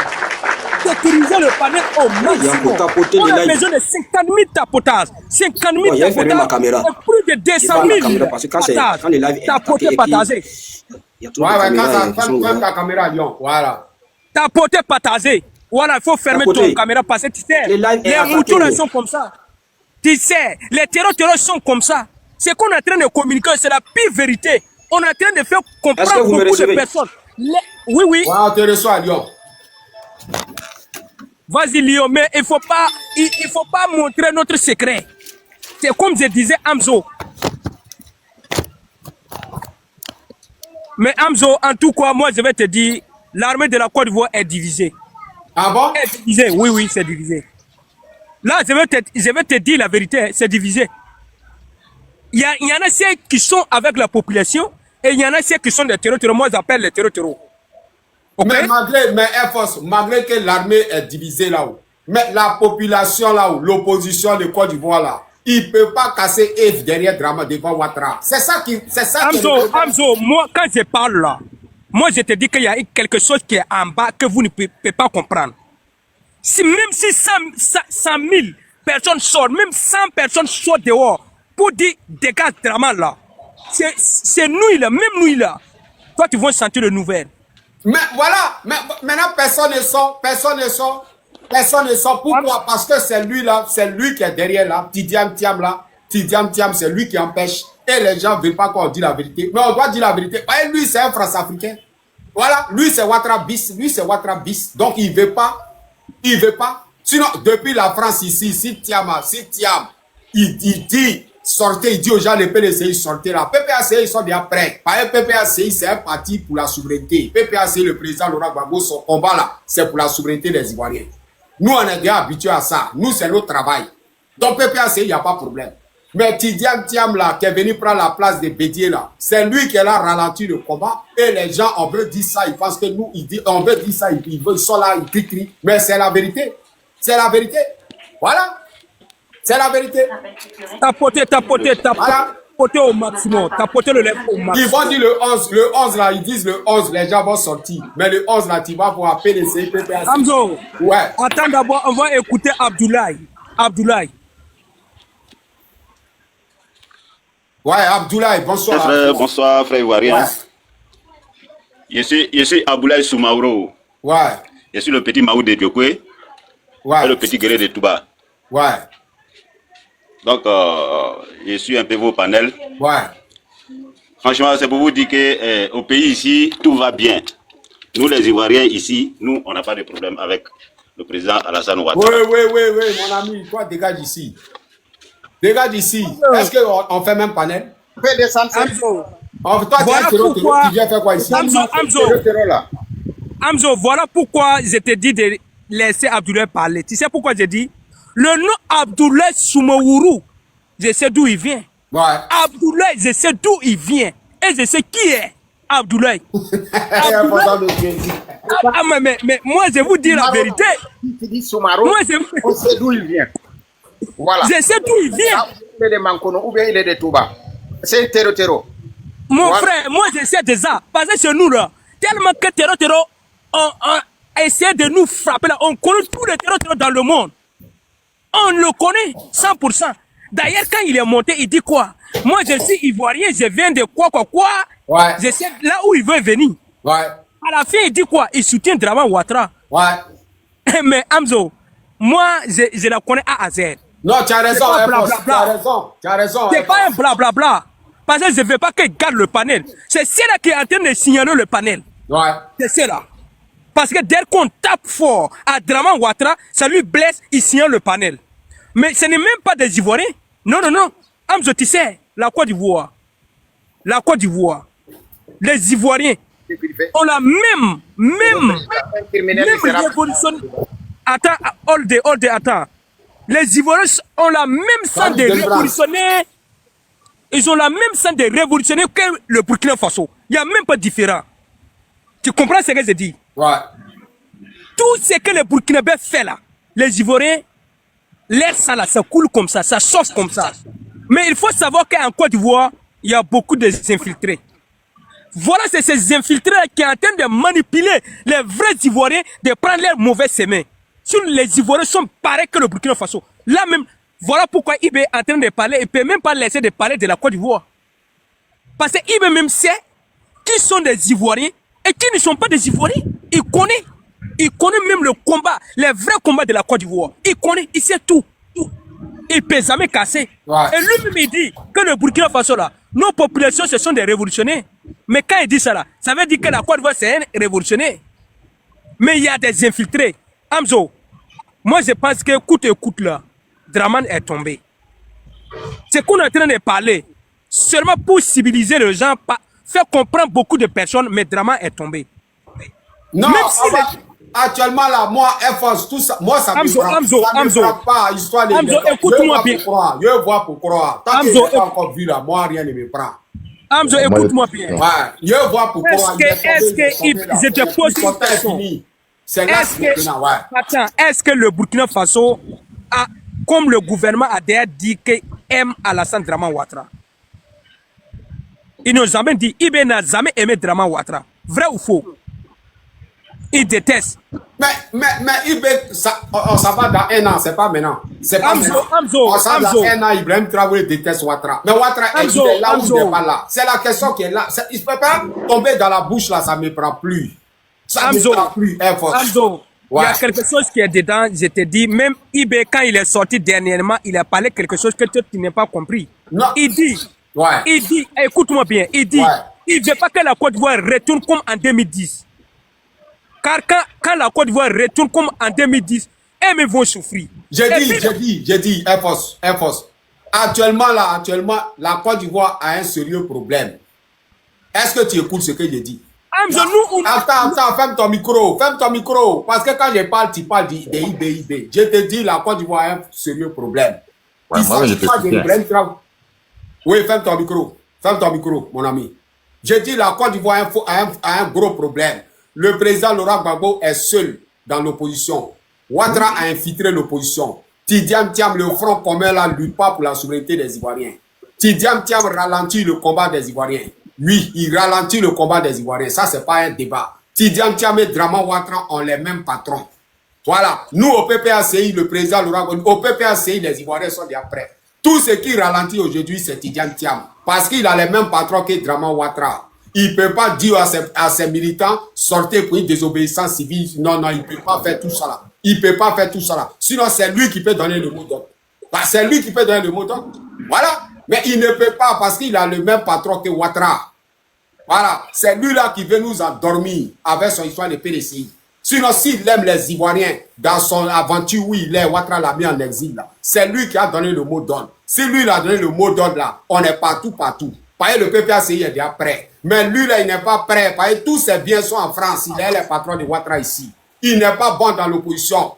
Sécuriser le panel au maximum. On a besoin de 50 000 tapotages. 50 000 tapotages. Et plus de 200 000 tapotages. Tapoter, partager. Quand ta caméra, Lyon. Voilà. Tapoter, partager. Voilà, il faut fermer ton caméra parce que tu sais, les moutons là sont comme ça. Tu sais, les terreurs sont comme ça. Ce qu'on est en train de communiquer, c'est la pire vérité. On est en train de faire comprendre beaucoup de personnes. Oui. Ouais, on te reçoit, Lyon. Vas-y, Lyon, mais il faut pas montrer notre secret. C'est comme je disais, Amzo. Mais Amzo, en tout cas, moi, je vais te dire, l'armée de la Côte d'Ivoire est divisée. Ah bon? C'est divisé, oui, c'est divisé. Là, je vais te dire la vérité, c'est divisé. Il y en a ceux qui sont avec la population et il y en a ceux qui sont des terroristes. Moi, j'appelle les terroristes. Okay? Malgré que l'armée est divisée là-haut, mais la population là-haut, l'opposition de Côte d'Ivoire là, ils ne peuvent pas casser F derrière Drama devant Ouattara. C'est ça qui. Amzo, moi, quand je parle là, moi, je te dis qu'il y a quelque chose qui est en bas que vous ne pouvez pas comprendre. Même si 100 000 personnes sortent, même 100 personnes sortent dehors pour dire dégage Drama là, c'est nous là, même nous là. Toi, tu vas sentir le nouvel. Mais voilà, mais maintenant personne ne sort. Pourquoi? Parce que c'est lui là, c'est lui qui est derrière là. Tidiam Thiam là. Tidiam Thiam, c'est lui qui empêche Et les gens ne veulent pas qu'on dise la vérité. Mais on doit dire la vérité. Et lui, c'est un France-africain. Voilà, lui, c'est Ouattara bis. Lui, c'est Ouattara bis. Donc, il ne veut pas. Il ne veut pas. Sinon, depuis la France ici, si Thiam, il dit, sortez, il dit aux gens, les PDCI, sortez là. PPACI, ils sont déjà prêts. Par exemple, PPACI, c'est un parti pour la souveraineté. PPACI, le président Laurent Gbagbo, son combat là, c'est pour la souveraineté des Ivoiriens. Nous, on est déjà habitués à ça. Nous, c'est notre travail. Donc, PPACI, il n'y a pas de problème. Mais Tidiane Thiam là, qui est venu prendre la place de Bédier là, c'est lui qui a ralenti le combat. Et les gens, on veut dire ça, ils pensent que nous, on veut dire ça, ils sont là, ils crient. Mais c'est la vérité. C'est la vérité. Voilà. C'est la vérité. Tapoter Voilà. au maximum. Tapoter le lèvre au maximum. Ils vont dire le 11 là, ils disent le 11, les gens vont sortir. Mais le 11 là, tu vas voir PDC, PPAC. Amzo, Ouais. attends d'abord, on va écouter Abdoulaye. Abdoulaye. Ouais, Abdoulaye, bonsoir. Frère, bonsoir, frère Ivoirien. Ouais. Je suis Aboulaye Soumaoro. Ouais. Je suis le petit Maou de Diokwe Ouais. et le petit guerrier de Touba. Ouais. Donc, je suis un peu vos panels. Ouais. Franchement, c'est pour vous dire que au pays ici, tout va bien. Nous, les Ivoiriens ici, nous, on n'a pas de problème avec le président Alassane Ouattara. Oui, mon ami, toi, dégage d'ici. Dégage d'ici. Est-ce qu'on fait même panel? Fais descendre ça. Amzo, Toi, voilà tu pourquoi. viens faire quoi ici? Amzo, Là. Amzo, voilà pourquoi je t'ai dit de laisser Abdoulaye parler. Tu sais pourquoi j'ai dit? Le nom Abdoulaye Soumaoro, je sais d'où il vient. Ouais. Abdoulaye, je sais d'où il vient. Et je sais qui est Abdoulaye. Important de Dieu. Ah, mais moi, je vous dis la vérité. Tu dis Soumaro, Moi, on sait d'où il vient. Voilà. je sais d'où il vient. Ah, il est de Mankono ou bien il est de Touba. C'est Terro. Mon Voilà. frère, moi, je sais déjà. Parce que chez nous, là, tellement que Terro, on essaie de nous frapper là. On connaît tous les Terro dans le monde. On le connaît 100%. D'ailleurs, quand il est monté, il dit quoi? Moi, je suis Ivoirien, je viens de quoi. Ouais. Je sais là où il veut venir. Ouais. À la fin, il dit quoi? Il soutient Draman Ouattara. Ouais. Mais Amzo, moi, je la connais A à Z. Non, tu as raison, pas Air bla, Force. bla, Tu bla. as raison. Tu as raison. C'est Air pas un Force. blablabla. Parce que je ne veux pas qu'il garde le panel. C'est celle qui est en train de signaler le panel. Ouais. C'est cela. Parce que dès qu'on tape fort à Draman Ouattara, ça lui blesse, il signale le panel. Mais ce n'est même pas des Ivoiriens. Non. Amzo, tu sais, la Côte d'Ivoire, les Ivoiriens ont la même révolution. Attends, hold day, attends. Les Ivoiriens ont la même sang de révolutionnaires. Ils ont la même sang de révolutionnaires que le Burkina Faso. Il n'y a même pas de différent. Tu comprends ce que je dis? Ouais. Tout ce que les Burkinabés fait là, les Ivoiriens, l'air ça là, ça coule comme ça chauffe comme ça. Mais il faut savoir qu'en Côte d'Ivoire, il y a beaucoup d'infiltrés. Voilà, c'est ces infiltrés qui sont en train de manipuler les vrais Ivoiriens, de prendre leurs mauvais semins. Si les Ivoiriens sont pareils que le Burkina Faso, là même, voilà pourquoi IB est en train de parler, il ne peut même pas laisser de parler de la Côte d'Ivoire. Parce que IB même sait qui sont des Ivoiriens et qui ne sont pas des Ivoiriens. Il connaît même le combat, les vrais combats de la Côte d'Ivoire. Il sait tout. Il peut jamais casser. Ouais. Et lui-même il dit que le Burkina Faso là, nos populations ce sont des révolutionnaires. Mais quand il dit ça là, ça veut dire que la Côte d'Ivoire c'est un révolutionnaire. Mais il y a des infiltrés. Amzo, moi je pense que écoute là, Draman est tombé. C'est qu'on est en train de parler seulement pour civiliser les gens, faire comprendre beaucoup de personnes, mais Draman est tombé. Non, Même si actuellement là, moi, Air Force, tout ça, moi ça me frappe pas, histoire de... Amzo, écoute-moi bien. Je vois pourquoi. Tant que je n'ai pas encore vu là, moi rien ne me prend. Amzo, écoute-moi bien. Ouais, je vois pourquoi. Je te pose une question. C'est là maintenant, ouais. Attends, est-ce que le Burkina Faso a, comme le gouvernement a déjà dit qu'il aime Alassane Draman Ouattara? Ils n'ont jamais dit, Ibé n'a jamais aimé Draman Ouattara. Vrai ou faux? Il déteste. Mais IB, ça va dans un an, c'est pas maintenant. C'est pas maintenant. Amzo. Dans un an, Ibrahim Traoré déteste Ouattara. Mais Ouattara, il est là où il n'est pas là. C'est la question qui est là. Il ne peut pas tomber dans la bouche là, ça ne me prend plus. Ça ne me prend plus. Amzo, il y a quelque chose qui est dedans, je te dis, même IB, quand il est sorti dernièrement, il a parlé quelque chose que toi, tu n'as pas compris. Non. Il dit, Ouais. Il dit, écoute-moi bien, il dit, il ne veut pas que la Côte d'Ivoire retourne comme en 2010. Car quand la Côte d'Ivoire retourne comme en 2010, eux vont souffrir. J'ai dit, Air Force. Actuellement, la Côte d'Ivoire a un sérieux problème. Est-ce que tu écoutes ce que j'ai dit? Attends, ferme ton micro. Parce que quand je parle, tu parles des IBIB. Je te dis, la Côte d'Ivoire a un sérieux problème. Ouais, moi, je te suis. Oui, ferme ton micro, mon ami. Je dis, la Côte d'Ivoire a un gros problème. Le président Laurent Gbagbo est seul dans l'opposition. Ouattara a infiltré l'opposition. Tidiane Thiam, le Front commun, là, lutte pas pour la souveraineté des Ivoiriens. Tidiane Thiam ralentit le combat des Ivoiriens. Oui, il ralentit le combat des Ivoiriens. Ça, c'est pas un débat. Tidiane Thiam et Draman Ouattara ont les mêmes patrons. Voilà. Nous, au PPACI, le président Laurent Gbagbo, au PPACI, les Ivoiriens sont déjà prêts. Tout ce qui ralentit aujourd'hui, c'est Tidiane Thiam. Parce qu'il a les mêmes patrons que Draman Ouattara. Il ne peut pas dire à ses militants, sortez pour une désobéissance civile. Non, il ne peut pas faire tout ça là. Il ne peut pas faire tout ça là. Sinon, c'est lui qui peut donner le mot d'ordre. C'est lui qui peut donner le mot d'ordre. Voilà. Mais il ne peut pas parce qu'il a le même patron que Ouattara. Voilà. C'est lui là qui veut nous endormir avec son histoire de PDCI. Sinon, s'il aime les Ivoiriens dans son aventure où il est, Ouattara l'a mis en exil là. C'est lui qui a donné le mot d'ordre. Si lui il a donné le mot d'ordre là, on est partout. Parce que le PPACI est déjà prêt. Mais lui là, il n'est pas prêt. Parce que tous ses biens sont en France. Il est le patron de Ouattara ici. Il n'est pas bon dans l'opposition.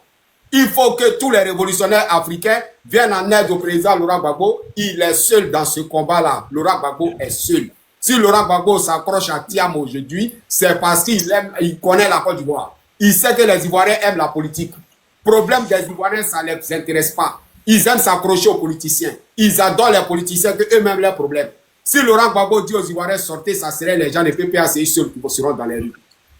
Il faut que tous les révolutionnaires africains viennent en aide au président Laurent Gbagbo. Il est seul dans ce combat-là. Laurent Gbagbo est seul. Si Laurent Gbagbo s'accroche à Thiam aujourd'hui, c'est parce il connaît la Côte d'Ivoire. Il sait que les Ivoiriens aiment la politique. Problème des Ivoiriens, ça ne les intéresse pas. Ils aiment s'accrocher aux politiciens. Ils adorent les politiciens que eux-mêmes leurs problèmes. Si Laurent Gbagbo dit aux Ivoiriens sortez, ça serait les gens de PPACI seuls qui seront dans les rues.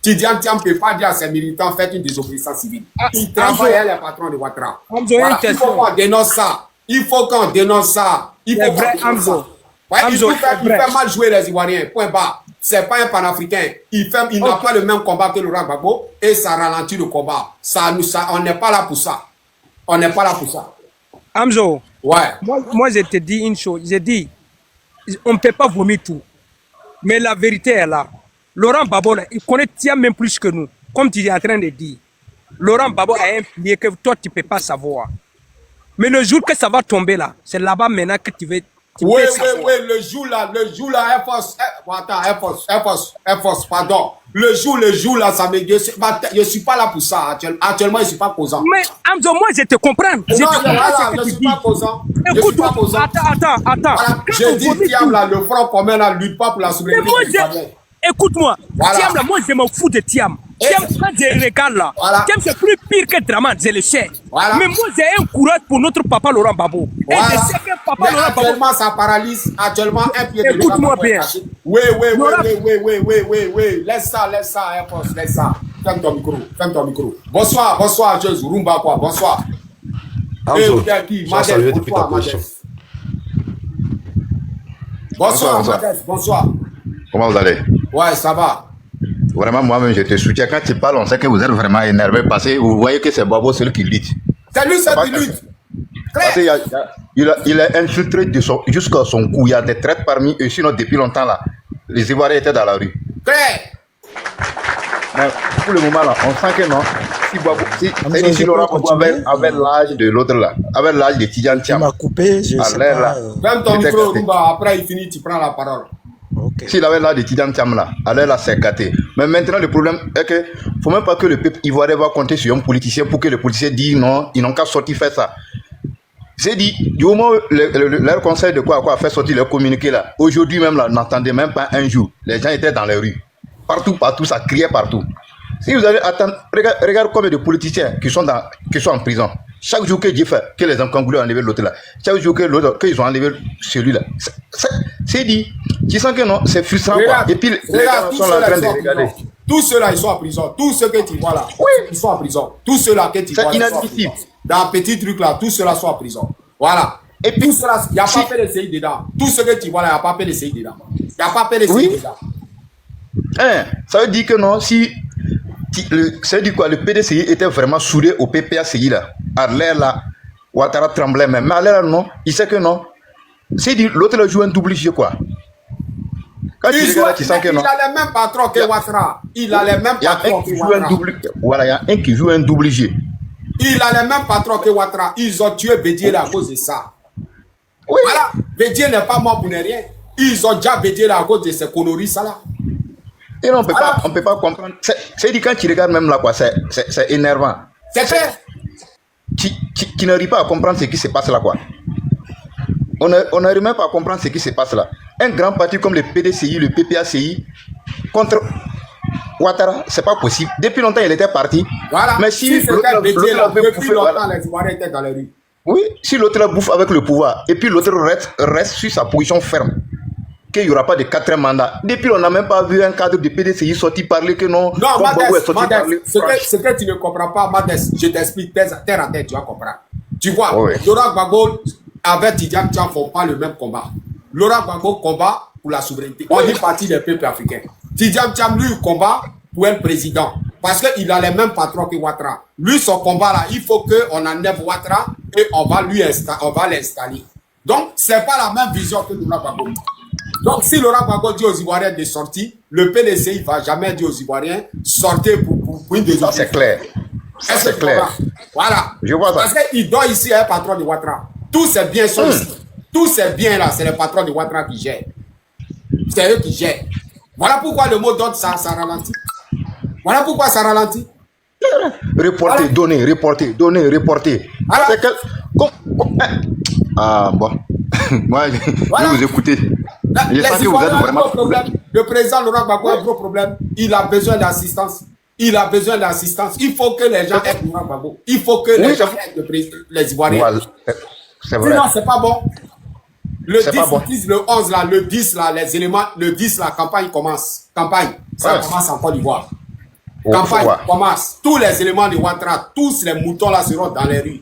Tidiane Thiam ne peut pas dire à ses militants faites une désobéissance civile. Il travaille avec les patrons de Ouattara. Voilà. Il faut qu'on dénonce ça. Il faut qu'on dénonce ça. Il faut vrai, Amzo. Ouais, il fait mal jouer les Ivoiriens. Point barre. C'est pas un panafricain. Il n'a pas le même combat que Laurent Gbagbo et ça ralentit le combat. On n'est pas là pour ça. On n'est pas là pour ça. Amzo. Ouais. Moi, je te dis une chose. Je dis, on ne peut pas vomir tout. Mais la vérité est là. Laurent Gbagbo, il connaît Thiam même plus que nous. Comme tu es en train de dire. Laurent Gbagbo a un pilier que toi, tu ne peux pas savoir. Mais le jour que ça va tomber là, c'est là-bas maintenant que tu veux. Oui, le jour là, Air Force, pardon. Le jour là, ça me dit, je suis pas là pour ça. Actuellement, je suis pas posant. Mais, Amzo, moi, je te comprends. Je suis pas posant. Écoute-moi, attends. Voilà. Je dis, Thiam là, le Front commun là, lutte pas pour la souveraineté. Écoute-moi, voilà. Thiam là, moi, je m'en fous de Thiam. Thiam, quand je regarde là, voilà. Thiam, c'est plus pire que Draman, je le sais. Voilà. Mais moi, j'ai un courage pour notre papa Laurent Gbagbo. Voilà. Et je sais que papa Laurent Gbagbo. Actuellement, ça paralyse. Actuellement, un pied de écoute-moi bien. Oui. Laisse ça, Air Force, laisse ça. Ferme ton micro. Bonsoir, Jésus. Rumba, quoi. Bonsoir. Bonsoir. Comment vous allez? Ouais, ça va. Vraiment, moi-même, je te soutiens. Quand tu parles, on sait que vous êtes vraiment énervé parce que vous voyez que c'est Gbagbo celui qui lutte. C'est lui qui lutte. Parce qu'il a infiltré jusqu'à son cou. Il y a des traites parmi eux. Sinon, depuis longtemps, là, les Ivoiriens étaient dans la rue. Mais pour le moment, là, on sent que non. Si Laurent Gbagbo avait l'âge de l'autre, là, avait l'âge de Tidiane Thiam. Il m'a coupé, je sais pas. Ferme ton micro, Rumba. Après, il finit, tu prends la parole. Okay. S'il avait là de Tidiane Thiam là, alors là c'est gâté. Mais maintenant le problème est que faut même pas que le peuple ivoirien va compter sur un politicien pour que le politicien dise non, ils n'ont qu'à sortir faire ça. C'est dit, du moment où leur conseil de quoi faire sortir leur communiqué là, aujourd'hui même là, n'entendez même pas un jour. Les gens étaient dans les rues. Partout, ça criait partout. Si vous allez attendre, regarde combien de politiciens qui sont en prison. Chaque jour que Dieu fait, que les Congolais ont enlevé l'autre là, chaque jour que l'autre, qu'ils ont enlevé celui-là, c'est dit, tu sens que non, c'est frustrant quoi. Et puis les gens sont en train de regarder. Tous ceux-là, ils sont en prison. Tous ceux que tu vois là, ils sont en prison. Tous ceux-là que tu vois là, ils sont en prison. Dans un petit truc là, tous ceux-là sont en prison. Voilà. Et puis, il n'y a pas fait de CI dedans. Tout ce que tu vois là, il n'y a pas fait de CI dedans. Il n'y a pas fait de CI dedans. Ça veut dire que non, si c'est du quoi, le PDCI était vraiment soudé au PPACI là. À l'air là, Ouattara tremblait même. Mais à l'air là, non, il sait que non. C'est dit, l'autre joue un double jeu, quoi. Quand tu regardes, tu sens que non. Il a les mêmes patrons que Ouattara. Il a les mêmes Il y a un patrons que qui joue un Ouattara. double. Voilà, il y a un qui joue un double jeu. Il a les mêmes patrons que Ouattara. Ils ont tué Bédié là à cause de ça. Oui. Voilà. Bédié n'est pas mort pour ne rien. Ils ont déjà Bédié là à cause de ces conneries, ça là. Et non, on peut pas comprendre. C'est dit, quand tu regardes même là, quoi, c'est énervant. C'est clair. Tu n'arrives pas à comprendre ce qui se passe là, quoi. On n'arrive même pas à comprendre ce qui se passe là. Un grand parti comme le PDCI, le PPACI, contre Ouattara, c'est pas possible. Depuis longtemps, il était parti. Voilà. Mais si c'était Bédié là, depuis longtemps, les Ivoiriens étaient dans les rues. Oui, si l'autre la bouffe avec le pouvoir, et puis l'autre reste sur sa position ferme, qu'il n'y aura pas de 4e mandat. Depuis, on n'a même pas vu un cadre de PDCI sorti parler que non. Non, Madès, ce que tu ne comprends pas, Madès, je t'explique, terre à terre, tu vas comprendre. Tu vois, Laurent Gbagbo avec Tidjam Tcham ne font pas le même combat. Laurent Gbagbo combat pour la souveraineté. On est parti des peuples africains. Tidjam Tcham, lui, combat pour un président. Parce qu'il a les mêmes patrons que Ouattara. Lui, son combat là, il faut qu'on enlève Ouattara et on va l'installer. Donc, ce n'est pas la même vision que Laurent Gbagbo. Donc, si Laurent Gbagbo dit aux Ivoiriens de sortir, le PDC, il ne va jamais dire aux Ivoiriens sortez pour une des autres. Ça, c'est clair. Ça, c'est clair. Voilà. Je vois ça. Parce qu'il doit ici un patron de Ouattara. Tous ces biens sont ici. Tous ces biens là, c'est le patron de Ouattara qui gère. C'est eux qui gèrent. Voilà pourquoi le mot d'ordre, ça ralentit. Voilà pourquoi ça ralentit. Reporter, donner, reporter, donner, reporter. Alors, c'est que... Ah, bon. Moi, je vous écouter. Les Ivoiriens ont un gros problème. Le président Laurent Gbagbo a un gros problème. Il a besoin d'assistance. Il a besoin d'assistance. Il faut que les gens aident Laurent Gbagbo. Il faut que les gens aident les Ivoiriens. Voilà. C'est vrai. Sinon, c'est pas bon. Le 10, pas bon. le 11 là, le 10 là, les éléments, le 10 la campagne commence. Campagne. Ça commence en Côte d'Ivoire. Campagne commence. Tous les éléments de Ouattara, tous les moutons là seront dans les rues.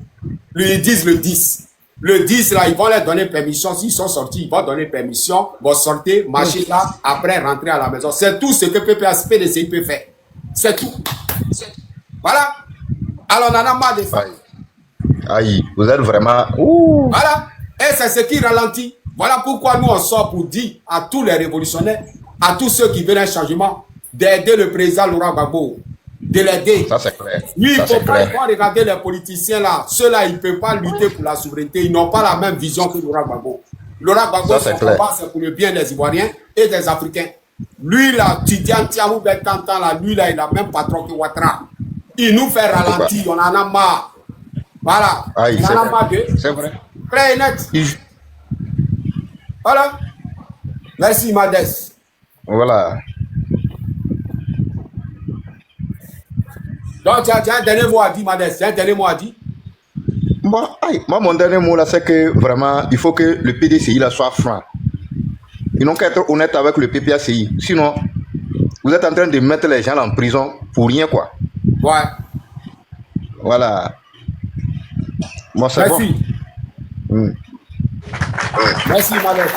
Ils disent le 10. Le 10 là, ils vont leur donner permission. S'ils sont sortis, ils vont donner permission. Vont sortir, marcher là, après rentrer à la maison. C'est tout ce que PDCI peut faire. C'est tout. Voilà. Alors on en a marre de ça. Aïe, vous êtes vraiment... Voilà. Et c'est ce qui ralentit. Voilà pourquoi nous on sort pour dire à tous les révolutionnaires, à tous ceux qui veulent un changement, d'aider le président Laurent Gbagbo. De l'aider. Ça c'est clair. Lui, il ne faut pas regarder les politiciens là. Ceux-là, ils ne peuvent pas lutter pour la souveraineté. Ils n'ont pas la même vision que Laurent Gbagbo. Laurent Gbagbo, son combat, c'est pour le bien des Ivoiriens et des Africains. Lui, là, Tidjam Tcham ou Tantan, là, lui, là, il a le même patron que Ouattara. Il nous fait ralentir, on en a marre. Voilà. Aïe, on en a marre de... C'est vrai. Clair et net. Voilà. Merci, Madès. Voilà. Donc, tu as un dernier mot à dire, Madès. Tu as un dernier mot à dire. Moi, mon dernier mot là, c'est que vraiment, il faut que le PDCI là soit franc. Ils n'ont qu'à être honnêtes avec le PPACI. Sinon, vous êtes en train de mettre les gens en prison pour rien, quoi. Ouais. Voilà. Moi, c'est bon. Merci. Merci, Madès.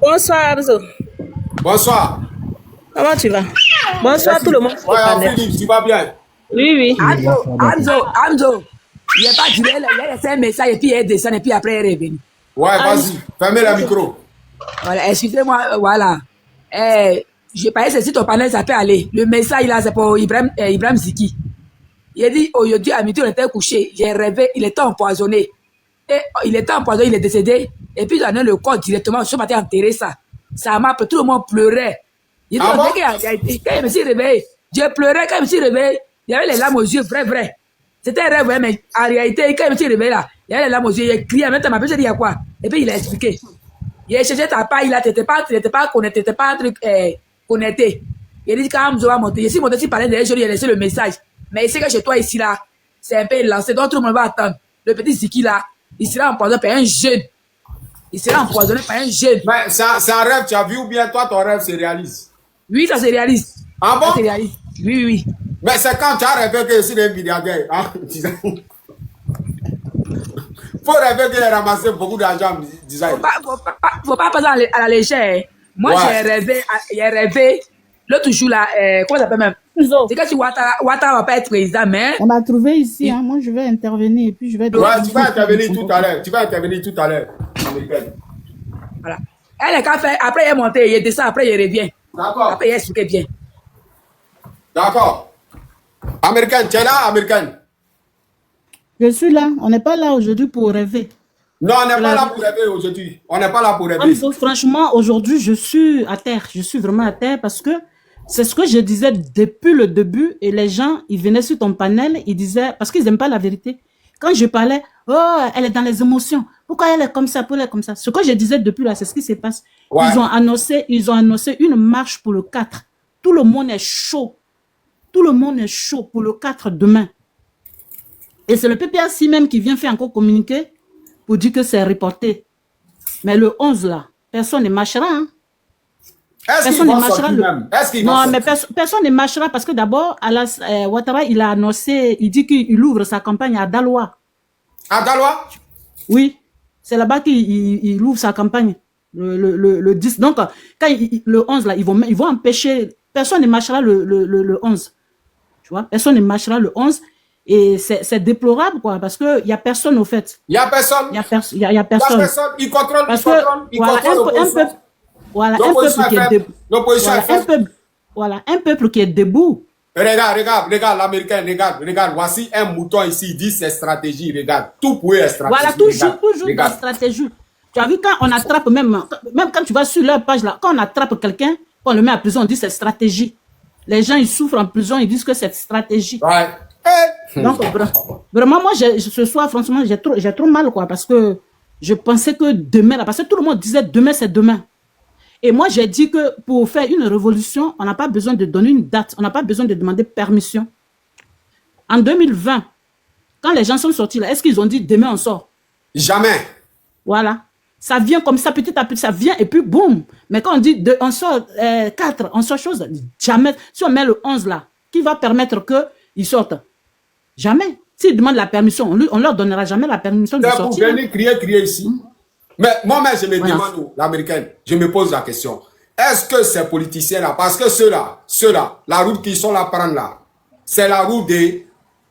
Bonsoir, Amzo. Bonsoir. Comment tu vas? Bonsoir tout le monde. Ouais, Philippe, tu vas bien? Oui. Amzo. Il n'y a pas duré, il a laissé un message et puis il descend et puis après il est revenu. Ouais, vas-y, fermez le micro. Voilà, excusez-moi, voilà. Je parlais que si ton panel, ça peut aller. Le message là, c'est pour Ibrahim Ziki. Il a dit, aujourd'hui, à midi, on était couché. J'ai rêvé, il était empoisonné. Et il était empoisonné, il est décédé. Et puis, j'en ai le corps directement. Ce matin, enterré ça. Ça m'a pris, tout le monde pleurait. Il dit, quand je me suis réveillé, j'ai pleuré quand je me suis réveillé. Il y avait les larmes aux yeux, vrai. C'était un rêve, mais en réalité, quand je me suis réveillé là, il y avait les larmes aux yeux, il a crié, en même temps, il m'a dit, il y a quoi? Et puis, il a expliqué. Il a cherché ta paille là, t'étais pas connecté, t'étais pas un truc connecté. Il a dit, quand Amzo va monter, je suis monté, si parlait des jours, il a laissé le message. Mais il sait que chez toi, ici là, c'est un peu lancé, donc tout le monde va attendre. Le petit Ziki là, il sera empoisonné par un jeune. Il sera empoisonné par un jeune. Mais c'est un rêve, tu as vu, ou bien toi, ton rêve se réalise? Oui, ça se réalise. Ah bon? Ça se réalise. Oui. Mais c'est quand tu as rêvé que je suis un milliardaire. Hein? Faut rêver qu'il a ramassé beaucoup d'argent, disais. Faut pas passer à la légère. Moi, j'ai rêvé l'autre jour là, comment ça s'appelle même? C'est que si Ouattara va pas être président, mais... On m'a trouvé ici, hein. Moi je vais intervenir et puis je vais... Ouais, tu vas intervenir tout à l'heure. Tu vas intervenir tout à l'heure. Voilà. Elle est qu'à faire, après il est monté, il descend, après il revient. D'accord. Après il explique bien. D'accord. Américaine, tu es là, américaine? Je suis là. On n'est pas là aujourd'hui pour rêver. Non, on n'est pas là pour rêver aujourd'hui. On n'est pas là pour rêver. Hamzo, franchement, aujourd'hui, je suis à terre. Je suis vraiment à terre parce que c'est ce que je disais depuis le début et les gens, ils venaient sur ton panel, ils disaient, parce qu'ils n'aiment pas la vérité. Quand je parlais, oh, elle est dans les émotions. Pourquoi elle est comme ça? Pourquoi elle est comme ça? Ce que je disais depuis là, c'est ce qui se passe. Ouais. Ils ont annoncé une marche pour le 4. Tout le monde est chaud. Tout le monde est chaud pour le 4 demain. Et c'est le PPAC même qui vient faire encore communiquer pour dire que c'est reporté. Mais le 11 là, personne ne marchera. Hein. Personne ne marchera. Non, mais personne ne marchera parce que d'abord, Ouattara, il a annoncé, il dit qu'il ouvre sa campagne à Daloa. À Daloa? Oui, c'est là-bas qu'il ouvre sa campagne. Le 10. Donc, quand le 11 là, ils vont empêcher, personne ne marchera le 11. Tu vois, personne ne marchera le 11. Et c'est déplorable, quoi, parce qu'il n'y a personne, au fait. Il n'y a personne. Il y a personne. Il contrôle, voilà, un peuple qui est debout. Voilà, un peuple qui est debout. Regarde, l'américain, regarde, voici un mouton ici, il dit c'est stratégie, regarde, tout pour eux est stratégie. Voilà, toujours dans stratégie. Tu as vu, quand on attrape, même quand tu vas sur leur page, là, quand on attrape quelqu'un, quand on le met en prison, on dit c'est stratégie. Les gens, ils souffrent en prison, ils disent que c'est stratégie. Ouais. Donc, vraiment, moi, ce soir, franchement, j'ai trop mal, quoi, parce que je pensais que demain, là, parce que tout le monde disait demain, c'est demain. Et moi, j'ai dit que pour faire une révolution, on n'a pas besoin de donner une date, on n'a pas besoin de demander permission. En 2020, quand les gens sont sortis là, est-ce qu'ils ont dit demain on sort? Jamais. Voilà. Ça vient comme ça, petit à petit, ça vient et puis boum. Mais quand on dit on sort 4, on sort chose, jamais. Si on met le 11 là, qui va permettre qu'ils sortent? Jamais. S'ils demandent la permission, on leur donnera jamais la permission de sortir. Pour venir crier ici. Mais moi-même, je me demande, l'américaine, je me pose la question. Est-ce que ces politiciens-là, parce que ceux-là, la route qu'ils sont là prendre là, c'est la route de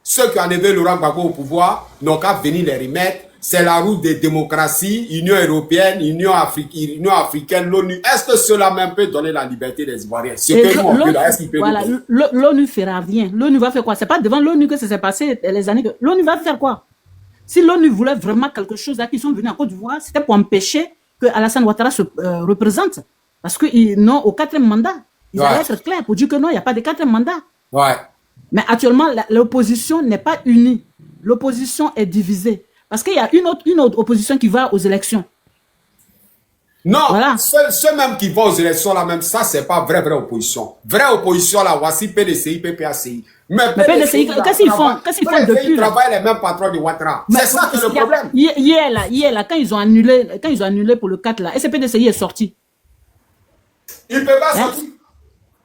ceux qui ont enlevé Laurent Gbagbo au pouvoir, n'ont qu'à venir les remettre. C'est la route des démocraties, Union européenne, Union africaine, l'ONU. Est-ce que cela même peut donner la liberté des Ivoiriens? Voilà, l'ONU ne fera rien. L'ONU va faire quoi? C'est pas devant l'ONU que ça s'est passé les années que... L'ONU va faire quoi? Si l'ONU voulait vraiment quelque chose, là, qu'ils sont venus en Côte d'Ivoire, c'était pour empêcher que Alassane Ouattara se représente. Parce qu'ils n'ont au 4e mandat. Ils allaient être clairs pour dire que non, il n'y a pas de 4e mandat. Ouais. Mais actuellement, l'opposition n'est pas unie. L'opposition est divisée. Parce qu'il y a une autre opposition qui va aux élections. Non, voilà. Ceux même qui vont aux élections là même, ça c'est pas vraie opposition. Vraie opposition là, voici PDCI, PPACI. Mais PDCI, qu'est-ce qu'ils font depuis? Ils travaillent les mêmes patrons de Ouattara. C'est ça que le problème. Hier là, quand ils ont annulé pour le 4 là, et ce PDCI est sorti. Ils ne peuvent pas sortir.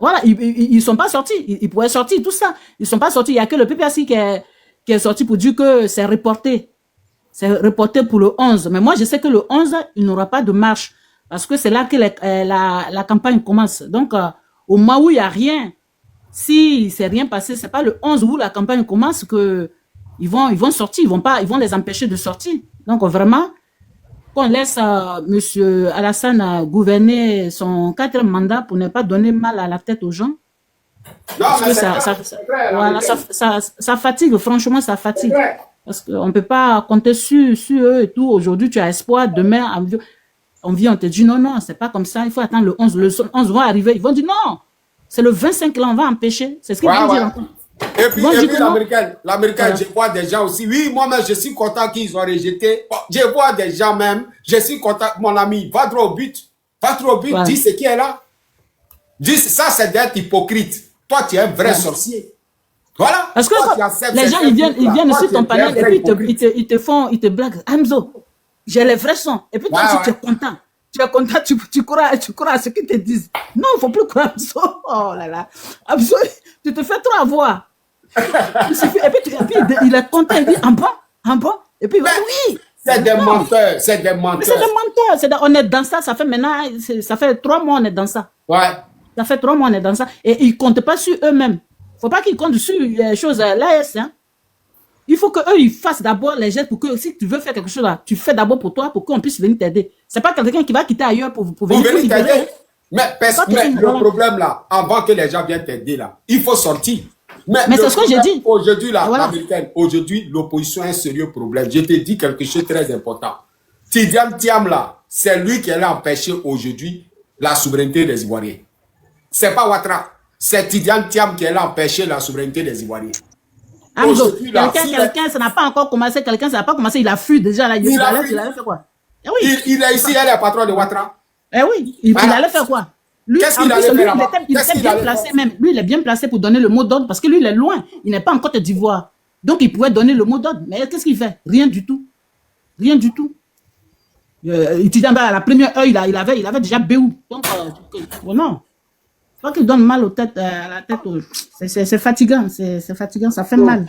Voilà, ils ne sont pas sortis. Ils pourraient sortir, tout ça. Ils ne sont pas sortis. Il n'y a que le PPACI qui est sorti pour dire que c'est reporté. C'est reporté pour le 11. Mais moi, je sais que le 11, il n'y aura pas de marche. Parce que c'est là que la campagne commence. Donc, au moment où il n'y a rien, si il ne s'est rien passé, ce n'est pas le 11 où la campagne commence qu'ils vont sortir. Ils vont les empêcher de sortir. Donc, vraiment, qu'on laisse M. Alassane gouverner son 4e mandat pour ne pas donner mal à la tête aux gens. Non, parce que ça fatigue, franchement, ça fatigue. Parce qu'on ne peut pas compter sur eux et tout. Aujourd'hui, tu as espoir. Demain, on vient, on te dit non, c'est pas comme ça. Il faut attendre le 11. Le 11 va arriver. Ils vont dire non. C'est le 25 là, on va empêcher. C'est ce qu'ils vont dire encore. Et puis l'américain, je vois des gens aussi. Oui, moi-même, je suis content qu'ils ont rejeté. Je vois des gens même. Je suis content. Mon ami, va droit au but. Va droit au but. Ouais. Dis ce qui est là. Dis ça, c'est d'être hypocrite. Toi, tu es un vrai sorcier. Voilà. Parce que les gens, ils viennent sur ton panel et puis ils te blaguent. Hamzo, j'ai les vrais sons. Et puis toi, tu es content. Tu es content, tu crois à ce qu'ils te disent. Non, il ne faut plus croire Hamzo. Oh là là. Hamzo, tu te fais trop avoir. Et puis il est content, il dit en bon. Et puis oui. C'est des menteurs, c'est des menteurs. On est dans ça, ça fait maintenant, ça fait 3 mois on est dans ça. Ouais. Ça fait 3 mois on est dans ça. Et ils ne comptent pas sur eux-mêmes. Faut pas qu'ils comptent sur les choses l'AS. Hein. Il faut qu'eux, ils fassent d'abord les gestes pour que si tu veux faire quelque chose là, tu fais d'abord pour toi, pour qu'on puisse venir t'aider. C'est pas quelqu'un qui va quitter ailleurs pour venir t'aider. Mais le problème là, avant que les gens viennent t'aider là, il faut sortir. Mais c'est ce que j'ai dit. Aujourd'hui là, l'américaine, aujourd'hui, l'opposition a un sérieux problème. Je te dis quelque chose de très important. Tidiane Thiam là, c'est lui qui a empêché aujourd'hui la souveraineté des Ivoiriens. C'est pas Ouattara. C'est Tidiane Thiam qui a empêché la souveraineté des Ivoiriens. Quelqu'un, ça n'a pas encore commencé. Quelqu'un, ça n'a pas commencé. Il a fui déjà là. Il allait faire quoi? Il est ici, elle est patron de Ouattara. Eh oui, il allait faire quoi? Lui, qu'est-ce qu'il allait faire là-bas? Il était bien placé même. Lui, il est bien placé pour donner le mot d'ordre parce que lui, il est loin. Il n'est pas en Côte d'Ivoire. Donc, il pouvait donner le mot d'ordre. Mais qu'est-ce qu'il fait? Rien du tout. Rien du tout. À la première heure, il avait déjà Béou. Donc, non. Je crois qu'il donne mal à la tête. C'est fatigant. C'est fatigant. Ça fait mal.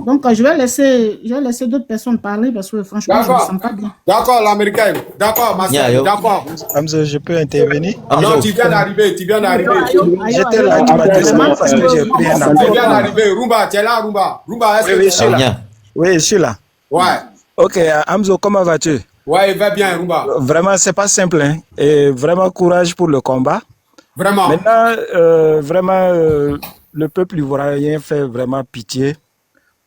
Donc, je vais laisser d'autres personnes parler parce que franchement, je ne me sens pas bien. D'accord, l'américain. D'accord, Marcel. D'accord. Hamza, je peux intervenir? Non, tu viens d'arriver. J'étais là, tu m'as désolé parce que j'ai pris un appel. Tu viens d'arriver. Rumba, tu es là, Rumba. Rumba, est-ce que tu es là? Oui, je suis là. Ouais. Ok, Hamza, comment vas-tu? Ouais, il va bien, Rumba. Vraiment, c'est pas simple. Hein? Et vraiment, courage pour le combat. Vraiment. Maintenant, le peuple ivoirien fait vraiment pitié.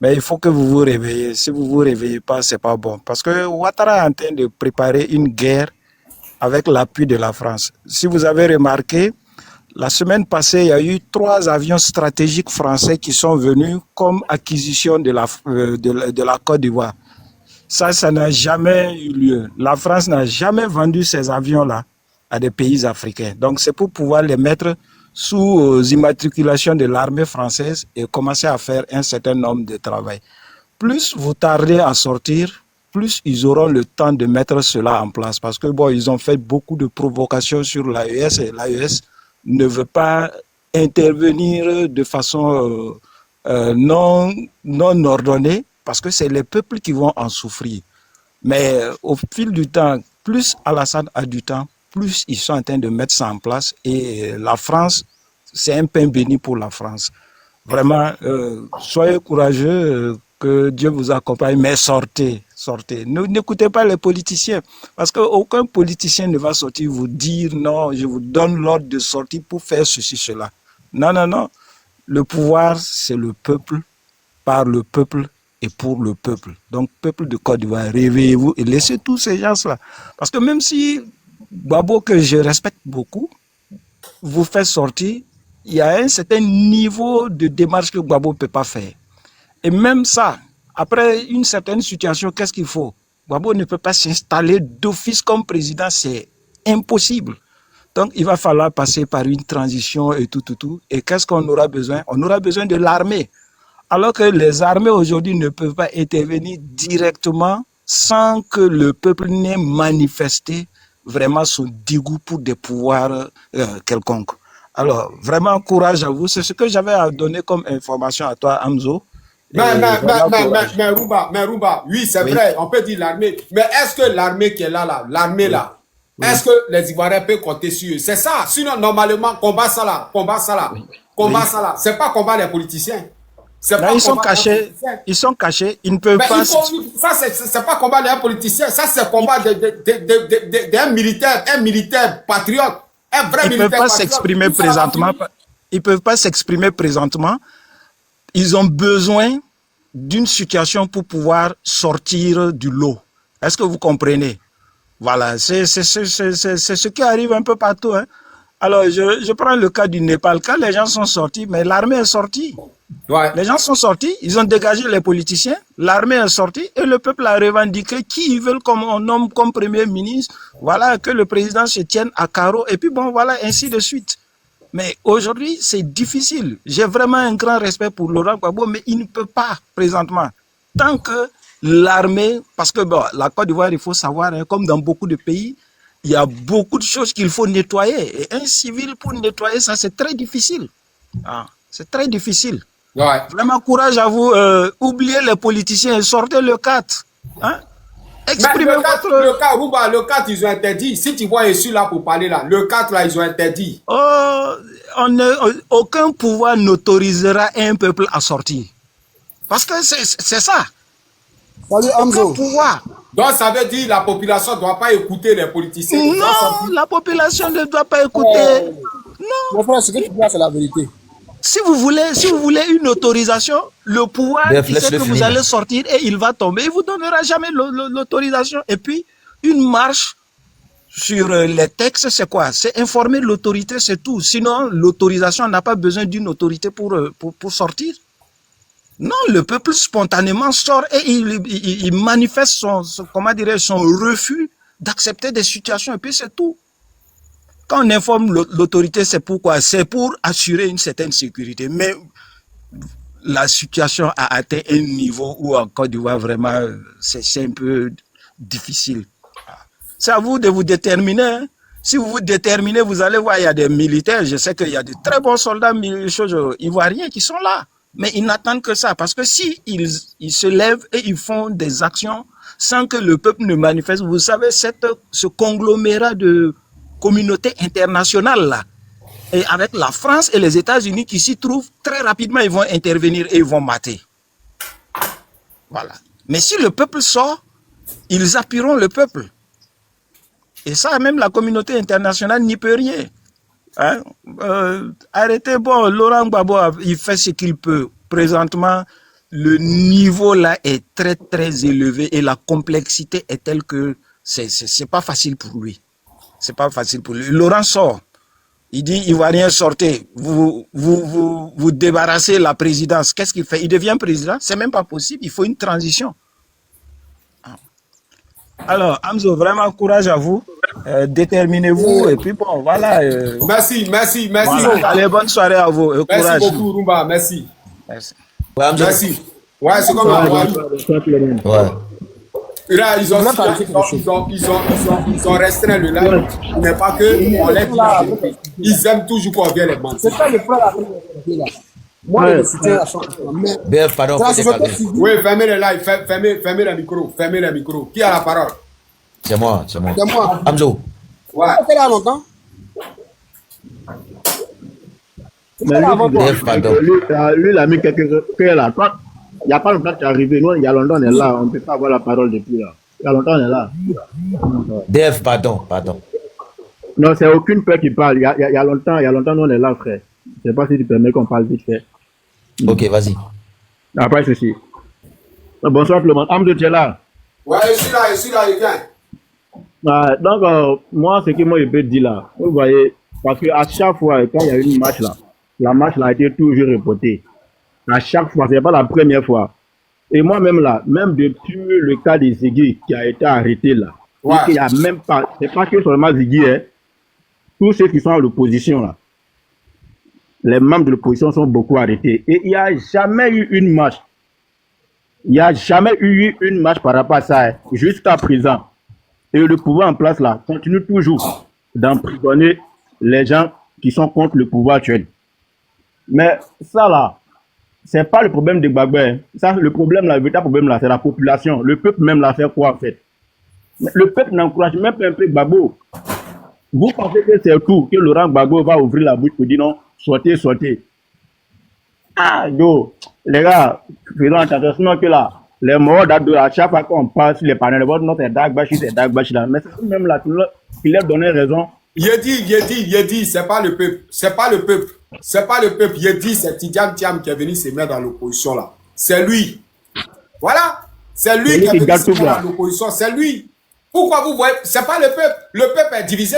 Mais il faut que vous vous réveillez. Si vous vous réveillez pas, c'est pas bon. Parce que Ouattara est en train de préparer une guerre avec l'appui de la France. Si vous avez remarqué, la semaine passée, il y a eu 3 avions stratégiques français qui sont venus comme acquisition de la Côte d'Ivoire. Ça n'a jamais eu lieu. La France n'a jamais vendu ces avions-là à des pays africains. Donc, c'est pour pouvoir les mettre sous immatriculation de l'armée française et commencer à faire un certain nombre de travail. Plus vous tardez à sortir, plus ils auront le temps de mettre cela en place. Parce que bon, ils ont fait beaucoup de provocations sur l'AES et l'AES ne veut pas intervenir de façon non ordonnée parce que c'est les peuples qui vont en souffrir. Mais au fil du temps, plus Alassane a du temps, plus ils sont en train de mettre ça en place. Et la France, c'est un pain béni pour la France. Vraiment, soyez courageux, que Dieu vous accompagne, mais sortez. N'écoutez pas les politiciens, parce qu'aucun politicien ne va sortir vous dire non, je vous donne l'ordre de sortir pour faire ceci, cela. Non. Le pouvoir, c'est le peuple, par le peuple et pour le peuple. Donc, peuple de Côte d'Ivoire, réveillez-vous et laissez tous ces gens-là. Parce que même si Gbagbo, que je respecte beaucoup, vous fait sortir, il y a un certain niveau de démarche que Gbagbo ne peut pas faire. Et même ça, après une certaine situation, qu'est-ce qu'il faut? Gbagbo ne peut pas s'installer d'office comme président, c'est impossible. Donc, il va falloir passer par une transition et tout. Et qu'est-ce qu'on aura besoin? On aura besoin de l'armée. Alors que les armées aujourd'hui ne peuvent pas intervenir directement sans que le peuple n'ait manifesté vraiment son dégoût pour des pouvoirs quelconques. Alors, vraiment, courage à vous. C'est ce que j'avais à donner comme information à toi, Hamzo. Mais Rumba, oui, c'est vrai, on peut dire l'armée. Mais est-ce que l'armée qui est là, l'armée là, est-ce que les Ivoiriens peuvent compter sur eux? C'est ça. Sinon, normalement, combat ça là. C'est pas combat les politiciens. Là, ils sont cachés, ils ne peuvent pas... Ça, c'est pas combat les politiciens, ça, c'est combat d'un militaire patriote, un vrai militaire patriote. Ils ne peuvent pas s'exprimer présentement. Ils ont besoin d'une situation pour pouvoir sortir du lot. Est-ce que vous comprenez? Voilà, c'est ce qui arrive un peu partout. Hein. Alors, je prends le cas du Népal. Quand les gens sont sortis, mais l'armée est sortie. Ouais. Les gens sont sortis, ils ont dégagé les politiciens, l'armée est sortie et le peuple a revendiqué qui ils veulent comme un homme, comme premier ministre. Voilà, que le président se tienne à carreau et puis bon, voilà, ainsi de suite. Mais aujourd'hui, c'est difficile. J'ai vraiment un grand respect pour Laurent Gbagbo, mais il ne peut pas présentement. Tant que l'armée, parce que bon, la Côte d'Ivoire, il faut savoir, hein, comme dans beaucoup de pays, il y a beaucoup de choses qu'il faut nettoyer. Et un civil, pour nettoyer ça, c'est très difficile. Ah, c'est très difficile. Ouais. Vraiment, courage à vous. Oubliez les politiciens et sortez le 4. Hein? Mais le 4, Rouba, le 4, ils ont interdit. Si tu vois, je suis là pour parler là. Le 4, là, ils ont interdit. Oh, aucun pouvoir n'autorisera un peuple à sortir. Parce que c'est ça. Salut, Amzo. Aucun pouvoir. Donc, ça veut dire que la population ne doit pas écouter les politiciens. Non, la population ne doit pas écouter. Non. Mon frère, ce que tu dis là, c'est la vérité. Si vous voulez une autorisation, le pouvoir, il sait que vous allez sortir et il va tomber. Il ne vous donnera jamais l'autorisation. Et puis, une marche sur les textes, c'est quoi? C'est informer l'autorité, c'est tout. Sinon, l'autorisation n'a pas besoin d'une autorité pour sortir. Non, le peuple spontanément sort et il manifeste son refus d'accepter des situations. Et puis, c'est tout. Quand on informe l'autorité, c'est pourquoi? C'est pour assurer une certaine sécurité. Mais la situation a atteint un niveau où en Côte d'Ivoire, vraiment, c'est un peu difficile. C'est à vous de vous déterminer. Hein. Si vous vous déterminez, vous allez voir, il y a des militaires. Je sais qu'il y a de très bons soldats ivoiriens qui sont là. Mais ils n'attendent que ça. Parce que si ils se lèvent et ils font des actions sans que le peuple ne manifeste, vous savez, ce conglomérat de communauté internationale là, et avec la France et les États-Unis qui s'y trouvent, très rapidement ils vont intervenir et ils vont mater. Voilà. Mais si le peuple sort, ils appuieront le peuple. Et ça, même la communauté internationale n'y peut rien. Hein? Arrêtez, bon, Laurent Gbagbo, il fait ce qu'il peut. Présentement, le niveau là est très très élevé et la complexité est telle que c'est pas facile pour lui. C'est pas facile pour lui. Laurent sort. Il dit, Ivoirien, sortez. Vous débarrassez la présidence. Qu'est-ce qu'il fait? Il devient président? C'est même pas possible. Il faut une transition. Alors, Amzo, vraiment courage à vous. Déterminez-vous. Et puis bon, voilà. Merci. Voilà. Allez, bonne soirée à vous. Merci courage. beaucoup, Rumba. Merci. Ouais, Merci. Ouais, c'est comme Ouais. Là, ils ont restreint le live. Mais pas que on les dit. Ils aiment toujours qu'on vienne les mentir. C'est ça le frère là. Moi, je soutiens à son. BF, pardon. Oui, fermez le live, fermez le micro, fermez le micro. Qui a la parole? C'est moi. C'est moi. Amzo. Ouais. Ça fait là longtemps. BF, pardon. Lui, il a mis quelques là. Toi, il n'y a pas longtemps que tu es arrivé. Nous, il y a longtemps, on est là. On ne peut pas avoir la parole depuis là. Il y a longtemps, on est là. DF, pardon. Non, c'est aucune peur qui parle. Il y a longtemps, nous, on est là, frère. Je ne sais pas si tu permets qu'on parle vite fait. Ok, vas-y. Après ceci. Bonsoir tout le monde. Amdo, tu es là? Ouais, je suis là, il vient. Donc, moi, ce que moi, je peux dire là, vous voyez, parce qu'à chaque fois, quand il y a une marche là, la marche là a été toujours reportée. À chaque fois, ce n'est pas la première fois. Et moi-même là, même depuis le cas de Ziggy qui a été arrêté là, ouais. Il y a même pas, c'est pas que seulement Ziggy, hein, tous ceux qui sont à l'opposition là, les membres de l'opposition sont beaucoup arrêtés. Et il n'y a jamais eu une marche. Il n'y a jamais eu une marche par rapport à ça, hein, jusqu'à présent. Et le pouvoir en place là continue toujours d'emprisonner les gens qui sont contre le pouvoir actuel. Mais ça là, c'est pas le problème de Gbagbo. Hein. Ça, le problème là, le véritable problème là, c'est la population. Le peuple même l'a fait quoi en fait? Le peuple n'encourage même pas un peu Gbagbo. Vous pensez que c'est tout, que Laurent Gbagbo va ouvrir la bouche pour dire non, sortez. Ah, yo, les gars, faisons attention que là, les morts d'Ado, à chaque fois qu'on passe sur les panels de vote, non, c'est Dagbashi là. Mais c'est même là qui leur donné raison. Il dit, c'est pas le peuple. Il dit, c'est Tidiane Thiam qui est venu se mettre dans l'opposition là. C'est lui. Voilà. C'est lui qui est venu se mettre dans l'opposition. C'est lui. Pourquoi vous voyez? C'est pas le peuple. Le peuple est divisé.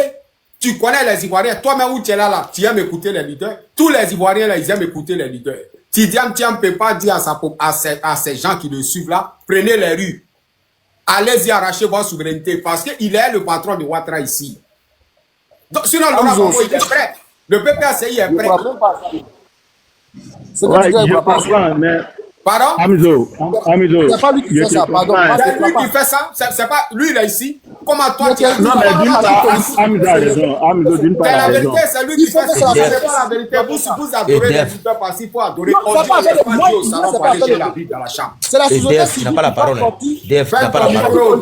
Tu connais les Ivoiriens. Toi-même où tu es là, tu aimes écouter les leaders. Tous les Ivoiriens là, ils aiment écouter les leaders. Tidiane Thiam ne peut pas dire à ces gens qui le suivent là, prenez les rues. Allez-y arracher votre souveraineté parce qu'il est le patron de Ouattara ici. Donc, sinon, il est prêt. Le PPACI est prêt. Ouais, je comprends, mais... Pardon? Amzo. C'est pas lui qui fait ça, pardon. C'est lui qui fait ça. C'est pas... Lui, il est ici. Comment toi tu as... Non, mais d'une part, Hamza a raison. Hamza, d'une part, C'est a la raison. vérité, c'est lui qui fait ça. C'est pas la vérité. Vous adorez les lutteurs parce qu'il faut adorer. Non, On ça dit pas on n'est avec pas moi, dit au moi, salon c'est pour pas aller avec chez moi. la vie dans la chambre. C'est la Et société DF, tu n'as pas la parole. Hein. DF, tu n'as pas la parole.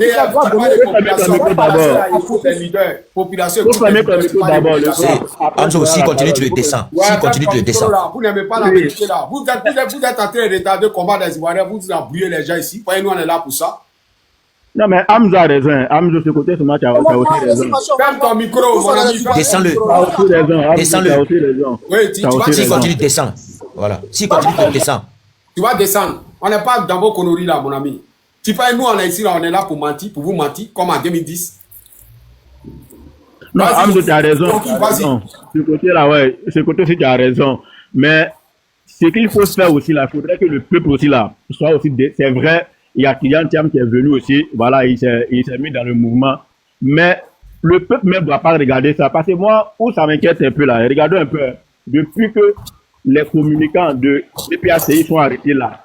Population. Hamza, si continue, tu le descends. Si continue, tu le descends. Vous n'aimez pas la vérité là. Vous êtes en train de retarder le combat des Ivoiriens. Vous embrouillez les gens ici. Nous, on est là pour ça. Non, mais Hamza a raison. Hamza, ce côté, ce match a aussi raison. Ferme ton micro, mon ami. Descends-le. Tu as aussi raison. Descends-le. Tu as aussi raison. Oui, tu vas Si continue, descends. Voilà. Si continue, tu descends. Tu vas descendre. On n'est pas dans vos conneries là, mon ami. Tu fais, nous, on est ici, là, on est là pour mentir, pour vous mentir, comme en 2010. Non, Hamza, tu as raison. Vas-y. Ce côté-là, ouais. Ce côté aussi, tu as raison. Mais ce qu'il faut faire aussi, là, il faudrait que le peuple aussi, là, soit aussi. C'est vrai. Il y a Kylian Thiam qui est venu aussi, voilà, il s'est mis dans le mouvement. Mais le peuple même ne doit pas regarder ça. Parce que moi, où ça m'inquiète un peu là, regardez un peu, depuis que les communicants de PPACI sont arrêtés là,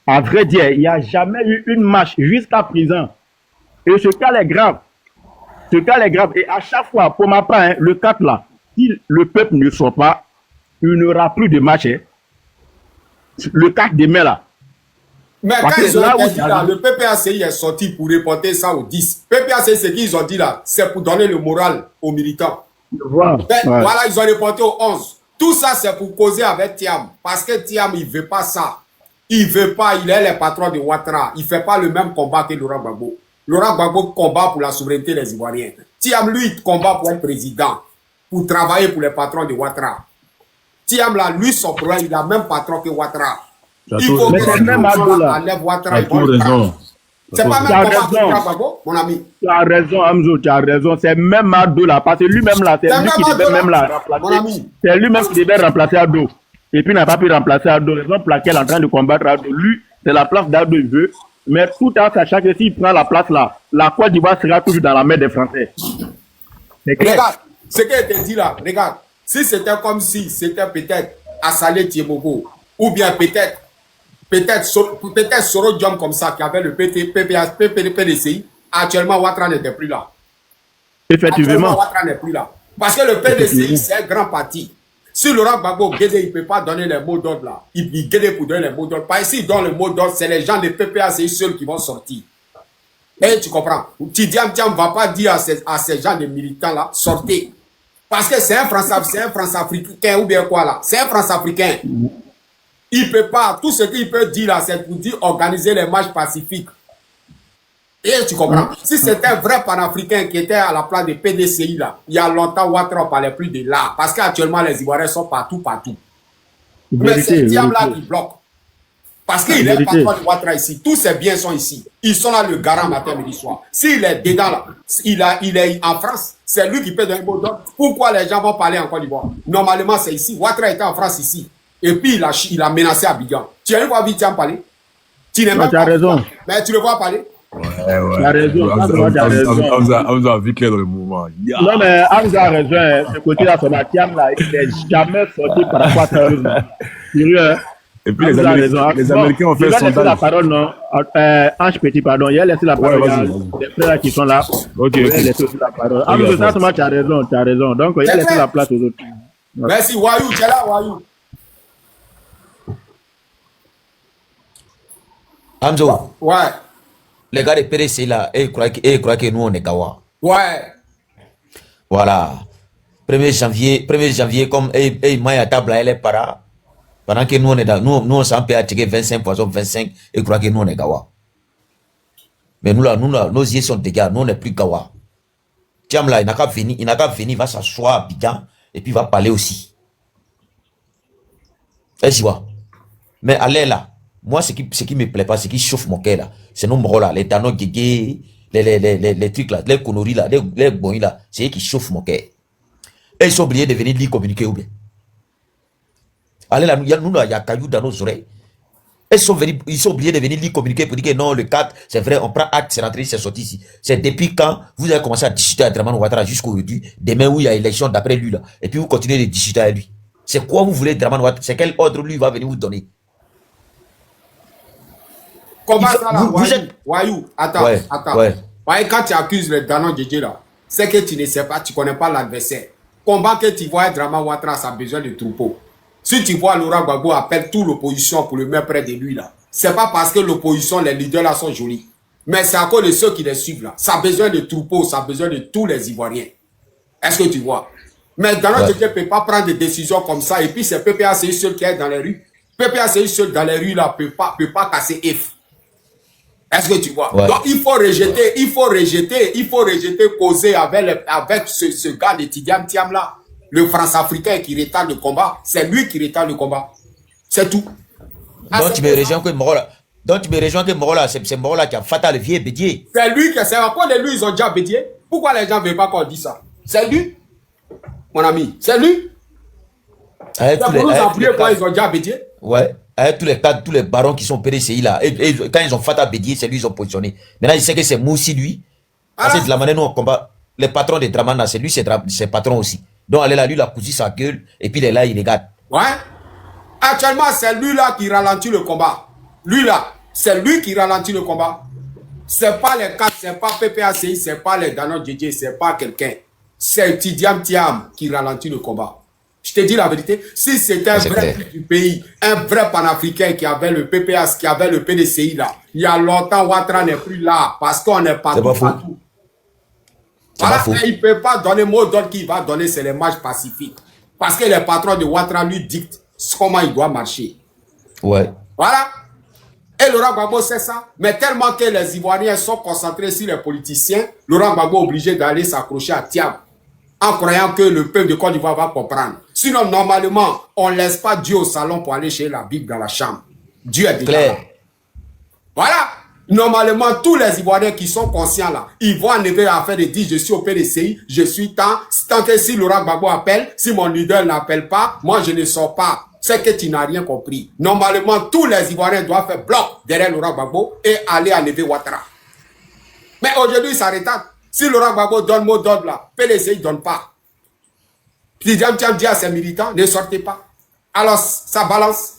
à vrai dire, il n'y a jamais eu une marche jusqu'à présent. Et ce cas est grave. Ce cas est grave. Et à chaque fois, pour ma part, hein, le 4 là, si le peuple ne sort pas, il n'y aura plus de marche. Hein. Le 4 demain là. Mais quand ils ont interdit là, le PPACI est sorti pour reporter ça au 10. PPACI, ce qu'ils ont dit là, c'est pour donner le moral aux militants. Voilà, voilà, ils ont reporté au 11. Tout ça, c'est pour causer avec Thiam. Parce que Thiam, il ne veut pas ça. Il ne veut pas, il est le patron de Ouattara. Il ne fait pas le même combat que Laurent Gbagbo. Laurent Gbagbo combat pour la souveraineté des Ivoiriens. Thiam, lui, il combat pour être président, pour travailler pour les patrons de Ouattara. Thiam, là, lui, son problème, il a le même patron que Ouattara. Il faut que c'est même Ouattara. C'est pas même combat que Gbagbo, mon ami. Tu as raison, Hamzo, tu as raison. C'est même Ado là, parce que lui-même là, c'est lui qui devait même là remplacer. C'est lui-même qui devait remplacer Ado. Et puis il n'a pas pu remplacer Ado. Raison pour laquelle il est en train de combattre Ado. Lui, c'est la place d'Ado, il veut. Mais tout en sachant que s'il prend la place là, la Côte d'Ivoire sera toujours dans la main des Français. Regarde, ce qui a été dit là, regarde. Si c'était comme si c'était peut-être Assalé Thiemogo, ou bien peut-être Soro Diom comme ça, qui avait le PDCI, actuellement Ouattara n'était plus là. Effectivement. Ouattara n'est plus là. Parce que le PDCI, c'est un grand parti. Si Laurent Gbagbo Guédé, il ne peut pas donner les mots d'ordre là, il Guédé pour donner les mots d'ordre. Parce que s'il donne le mot d'ordre, c'est les gens de PPACI seuls qui vont sortir. Et tu comprends? Tidiane Thiam ne va pas dire à ces gens de militants là, sortez. Parce que c'est un France-Africain ou bien quoi là? C'est un France-Africain. Il peut pas, tout ce qu'il peut dire là, c'est pour dire organiser les marches pacifiques. Et tu comprends? Si c'était un vrai panafricain qui était à la place de PDCI là, il y a longtemps, Ouattara ne parlait plus de là. Parce qu'actuellement, les Ivoiriens sont partout. Mais c'est Thiam là qui bloque. Parce qu'il est patron de Ouattara ici. Tous ses biens sont ici. Ils sont là le garant matin, midi, soir. S'il est dedans là, il est en France, c'est lui qui peut donner un mot d'ordre. Pourquoi les gens vont parler en Côte d'Ivoire? Normalement, c'est ici. Ouattara était en France ici. Et puis, il a menacé Abidjan. Tu as une fois vu Thiam parler? Tu n'es même pas. Raison. Mais tu le vois parler? Tu as raison. Hamza a vu clair dans le mouvement. Yeah. Non, mais Hamza a raison. Ce côté-là, son Thiam là, il n'est jamais sorti par rapport à terrorisme. Sérieux, hein? Et puis les Américains ont fait son sondage. La parole, non. Ange Petit, pardon. Il a laissé la parole. Il y a des frères qui sont là. Ok. Il a laissé aussi la parole. Hamza, tu as raison. Donc, il a laissé la place aux autres. Merci. Wayou, tu es là, Wayou. Hamzo. Ouais. Les gars de PDC là, ils croient que nous on est Gawa. Ouais. Voilà. 1er janvier, comme Maya table elle est para. Pendant que nous on est dans, nous on s'en peut à checker 25 poisons, 25, et croient que nous on est Gawa. Mais nous là, nos yeux sont dégâts, nous on n'est plus Gawa. Tiam là, il n'a qu'à venir, il va s'asseoir à Abidjan, et puis il va parler aussi. Et tu vois. Mais allez là. Moi, ce qui me plaît pas, ce qui chauffe mon cœur là, c'est nos morts là, les Tano Guégué, les trucs là, les conneries là, les bons là, c'est eux qui chauffent mon cœur. Et ils sont obligés de venir lui communiquer ou bien. Allez là, il y a cailloux dans nos oreilles. Ils sont obligés de venir lui communiquer pour dire que non, le 4, c'est vrai, on prend acte, c'est rentré, c'est sorti ici. C'est depuis quand vous avez commencé à discuter à Dramane Ouattara jusqu'au aujourd'hui, demain où il y a élection d'après lui là, et puis vous continuez de discuter avec lui. C'est quoi vous voulez Dramane Ouattara? C'est quel ordre lui va venir vous donner? Comment ça là, Wayou, attends. Ouais, quand tu accuses le Danon Djedje là, c'est que tu ne sais pas, tu ne connais pas l'adversaire. Combat que tu vois, Draman Ouattara, ça a besoin de troupeaux. Si tu vois Laurent Gbagbo appelle toute l'opposition pour le mettre près de lui là, c'est pas parce que l'opposition, les leaders là sont jolis. Mais c'est à cause de ceux qui les suivent là. Ça a besoin de troupeaux, ça a besoin de tous les Ivoiriens. Est-ce que tu vois? Mais Danon Djedje ne peut pas prendre des décisions comme ça. Et puis c'est PPACI seul qui est dans les rues. PPACI seul dans les rues là peut pas casser F. Est-ce que tu vois? Donc il faut rejeter, causer avec ce gars de Tidiane Thiam là, le France-Africain qui retarde le combat. C'est lui qui retarde le combat. C'est tout. Donc tu me rejoins que Morola. Donc tu me rejoins que Morola, c'est Morola qui a fatal le vieux Bédier. C'est lui qui c'est à quoi de lui ils ont déjà Bédier. Pourquoi les gens ne veulent pas qu'on dise ça? C'est lui, mon ami. C'est lui. Avec tous les quoi ils ont déjà Bédier. Ouais. Avec tous les cadres, tous les barons qui sont PDCI là. Et quand ils ont fait à Bédier, c'est lui ils ont positionné. Maintenant, il sait que c'est Moussi lui. Parce que de la manière dont on combat, les patrons de Dramana, c'est lui, c'est patron aussi. Donc, elle est là, lui, il a cousu sa gueule, et puis il est là, il regarde. Ouais. Actuellement, c'est lui là qui ralentit le combat. Lui là, c'est lui qui ralentit le combat. C'est pas les cadres, c'est pas PPACI, c'est pas les Danon Djedje, c'est pas quelqu'un. C'est Tidiane Thiam qui ralentit le combat. Je te dis la vérité, si c'était un vrai du pays, un vrai panafricain qui avait le PPAS, qui avait le PDCI là, il y a longtemps, Ouattara n'est plus là, parce qu'on n'est pas partout. Voilà, il ne peut pas donner mot d'ordre qu'il va donner, c'est les marches pacifiques. Parce que les patrons de Ouattara lui dictent comment il doit marcher. Ouais. Voilà. Et Laurent Gbagbo sait ça. Mais tellement que les Ivoiriens sont concentrés sur les politiciens, Laurent Gbagbo est obligé d'aller s'accrocher à Thiam, en croyant que le peuple de Côte d'Ivoire va comprendre. Sinon, normalement, on ne laisse pas Dieu au salon pour aller chez la Bible dans la chambre. Dieu est déjà là. Voilà. Normalement, tous les Ivoiriens qui sont conscients là, ils vont enlever l'affaire de dire je suis au PDCI, je suis tant que si Laurent Gbagbo appelle, si mon leader n'appelle pas, moi je ne sors pas. C'est que tu n'as rien compris. Normalement, tous les Ivoiriens doivent faire bloc derrière Laurent Gbagbo et aller enlever Ouattara. Mais aujourd'hui, ça retarde. Si Laurent Gbagbo donne mot d'ordre là, PDCI ne donne pas. Tidiane Thiam dit à ses militants, ne sortez pas. Alors, ça balance.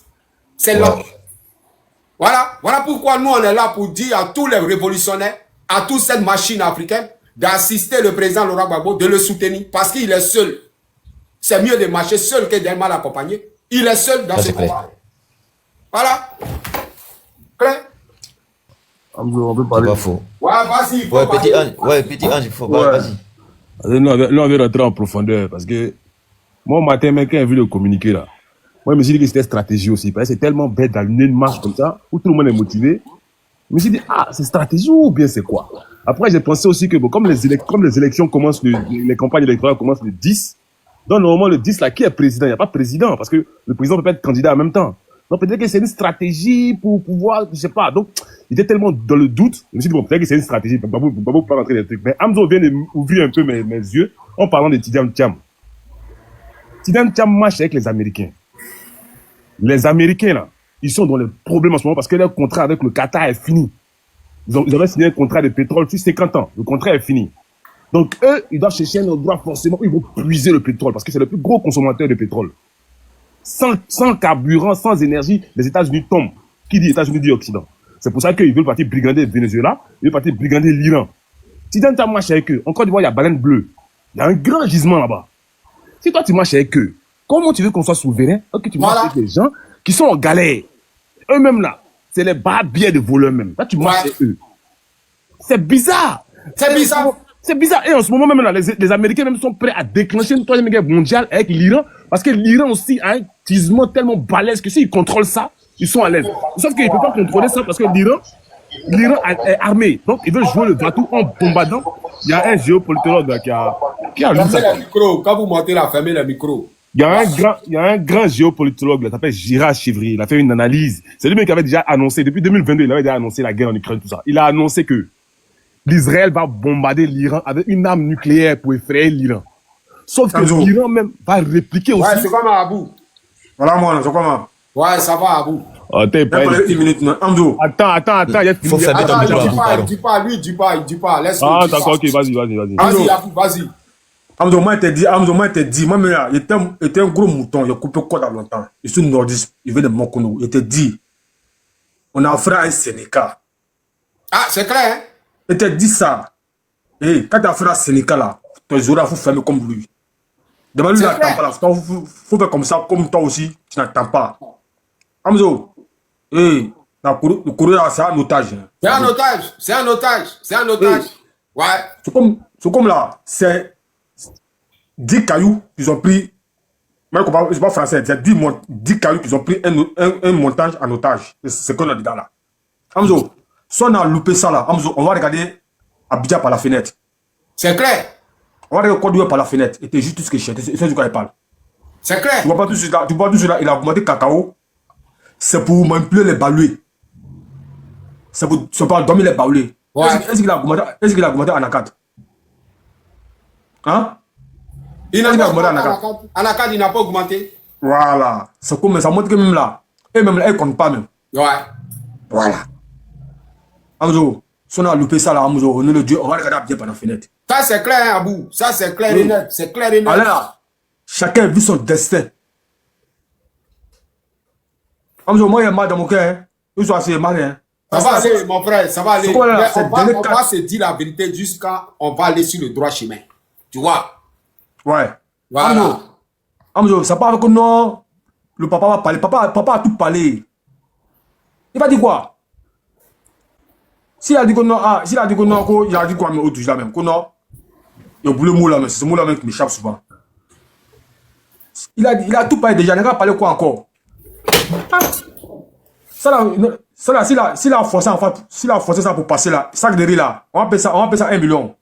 C'est là. Voilà pourquoi nous, on est là pour dire à tous les révolutionnaires, à toute cette machine africaine, d'assister le président Laurent Gbagbo, de le soutenir, parce qu'il est seul. C'est mieux de marcher seul que d'être mal accompagné. Il est seul dans ce combat. Voilà. Claire? On peut parler. C'est pas faux. Ouais, vas-y. Petit Ange, il faut. Vas-y. Là, on va rentrer en profondeur, parce que moi, au matin, quand j'ai vu le communiqué là, moi, je me suis dit que c'était stratégie aussi. Parce que c'est tellement bête d'allumer une marche comme ça, où tout le monde est motivé. Je me suis dit, c'est stratégie ou bien c'est quoi? Après, j'ai pensé aussi que, bon, comme les élections commencent, les campagnes électorales commencent le 10, donc normalement, le 10, là, qui est président? Il n'y a pas de président, parce que le président ne peut pas être candidat en même temps. Donc peut-être que c'est une stratégie pour pouvoir, je sais pas. Donc, il était tellement dans le doute. Je me suis dit, bon, peut-être que c'est une stratégie. Babou peut pas rentrer dans les trucs. Mais Hamzo vient d'ouvrir un peu mes yeux en parlant de Tidiane Thiam. Tidiane Thiam marche avec les Américains. Les Américains, là, ils sont dans les problèmes en ce moment parce que leur contrat avec le Qatar est fini. Ils avaient signé un contrat de pétrole sur 50 ans. Le contrat est fini. Donc, eux, ils doivent chercher un endroit forcément où ils vont puiser le pétrole parce que c'est le plus gros consommateur de pétrole. Sans carburant, sans énergie, les États-Unis tombent. Qui dit États-Unis dit Occident. C'est pour ça qu'ils veulent partir brigander le Venezuela, ils veulent partir brigander l'Iran. Si tu marches avec eux, en Côte d'Ivoire, il y a Baleine Bleue. Il y a un grand gisement là-bas. Si toi, tu marches avec eux, comment tu veux qu'on soit souverain? Que tu marches avec des gens qui sont en galère. Eux-mêmes là, c'est les barbiers de voleurs même. Là, tu marches avec eux. C'est bizarre. C'est bizarre. C'est bizarre. Et en ce moment même là, les Américains même sont prêts à déclencher une troisième guerre mondiale avec l'Iran. Parce que l'Iran aussi a un gisement tellement balèze que s'ils contrôlent ça, ils sont à l'aise. Sauf qu'ils ne peuvent pas contrôler ça parce que l'Iran est armé. Donc, ils veulent jouer le bateau en bombardant. Il y a un géopolitologue là, qui a lu ça. Fermez le micro. Quand vous montez là, fermez le micro. Il y a un grand géopolitologue là, qui s'appelle Gérard Chivry. Il a fait une analyse. C'est lui qui avait déjà annoncé, depuis 2022, il avait déjà annoncé la guerre en Ukraine, tout ça. Il a annoncé que l'Israël va bombarder l'Iran avec une arme nucléaire pour effrayer l'Iran. Sauf que l'Iran même va répliquer aussi. Ouais, c'est comme Abou. Voilà, moi, c'est comment? Ouais, ça va, Abou. Attends, il faut fermer ton micro. Dis pas. Laisse-le. Ah, d'accord, ok, vas-y. Vas-y, Abou, vas-y. Hamzo, moi, il te dit, moi, il était un gros mouton, il a coupé quoi dans longtemps. Je suis nordiste, il vient de Mokono. Il te dit, on a offert un Sénégal. Ah, c'est clair, hein? Il te dit ça. Et quand tu as fait la Sénégal là, tes oreilles, il faut fermer comme lui. Devant lui, il n'attend pas là. Faut faire comme ça, comme toi aussi, tu n'attends pas. Amzo, le courrier là, c'est un otage. C'est un otage, c'est un otage, c'est un otage. Ouais. C'est comme là, c'est 10 cailloux qu'ils ont pris. Mais je ne pas français, c'est 10 cailloux qu'ils ont pris un montage en otage. C'est ce qu'on a dedans là. Amzo, si on a loupé ça là, Amzo, on va regarder Abidjan par la fenêtre. C'est clair. On va regarder Côte d'Ivoire par la fenêtre. Et tu juste tout ce que je sais. C'est ce qu'il parle. C'est clair. Tu vois pas tout cela. Tu vois tout cela. Il a augmenté cacao. C'est pour manipuler les baloués. C'est pour dormir les baloués. Ouais. Est-ce qu'il a augmenté en ACAD? Hein? Il n'a pas augmenté en ACAD, il n'a pas augmenté. Voilà. C'est comme ça montre que même là, et même là, il ne compte pas même. Ouais. Voilà. Amzo, si on a loupé ça là, Amzo, on est le Dieu, on va regarder bien par la fenêtre. Ça c'est clair, Abou. Ça c'est clair et net. C'est clair et net. Allez là, chacun vit son destin. Amzo, moi, il y a mal dans mon cœur. Je suis assez mal. Ça va aller, mon frère, ça va aller. On va se dire la vérité jusqu'à on va aller sur le droit chemin. Tu vois? Ouais. Voilà. Amzo, ça parle que non. Le papa va parler. Papa a tout parlé. Il va dire quoi? S'il a dit que non, il a dit quoi, mais au-dessus là même. Que non. Il y a le mot là, mais c'est ce mot là même qui m'échappe souvent. Il a tout parlé déjà. Il n'a pas parlé quoi encore? Ça là, s'il a forcé ça pour passer là, sac de riz là, on va payer ça 1 million.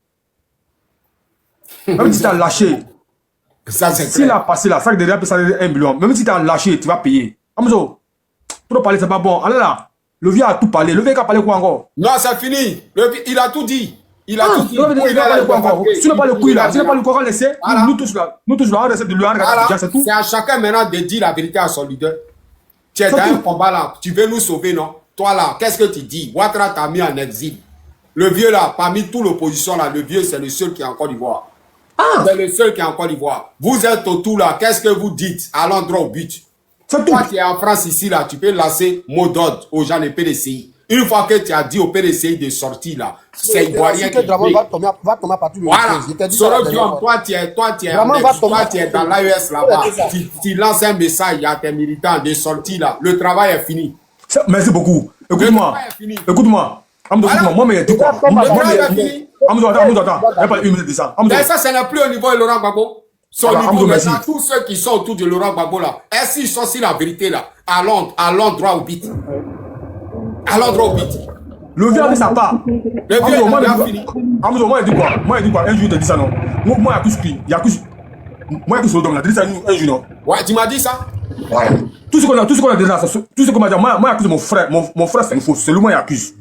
Même si tu as lâché, s'il a passé là, sac de riz, on va payer ça 1 million. Même si tu as lâché, tu vas payer. Amzo, trop parler, c'est pas bon. Allez là, le vieux a tout parlé. Le vieux a parlé quoi encore? Non, c'est fini. Il a tout dit. Il a tout dit. Il a parlé quoi encore? Si tu n'as pas le coup là, si tu n'as pas le coup, on va laisser. Nous tous là, on va laisser de lui regarder. C'est tout. C'est à chacun maintenant de dire la vérité à son leader. Tu es dans un combat là, tu veux nous sauver, non? Toi là, qu'est-ce que tu dis? Ouattara t'a mis en exil. Le vieux là, parmi toute l'opposition là, le vieux c'est le seul qui est en Côte d'Ivoire. C'est le seul qui est en Côte d'Ivoire. Vous êtes autour là, qu'est-ce que vous dites? Allons droit au but. Toi qui es en France ici là, tu peux lancer mot d'ordre aux gens du PDCI. Une fois que tu as dit au PDCI de sortir là, c'est Ivoirien qui va tomber partout. Voilà. Soro, toi tu es dans l'AES là-bas. Tu lances un message à tes militants de sortir là. Le travail est fini. Merci beaucoup. Écoute-moi. Amzo, moi, mais il dit quoi? Amzo, attends. Il n'y a pas 1 minute de ça. Mais ça, ce n'est plus au niveau de Laurent Gbagbo. Son niveau, maintenant, tous ceux qui sont autour de Laurent Gbagbo là, est-ce qu'ils sont sur la vérité là? Allons droit au but. Allons droit au but. Le vieux a dit sa part. Amzo, moi, il dit quoi? Un jour, il te dit ça, non? Moi, il y a plus. Moi, il y a plus. Il a dit ça un jour, non? Ouais, tu m'as dit ça? Ouais. Tout ce qu'on a déjà, tout ce qu'on m'a dit, moi, j'accuse mon frère. Mon frère, c'est une fausse. C'est lui, moi, il accuse.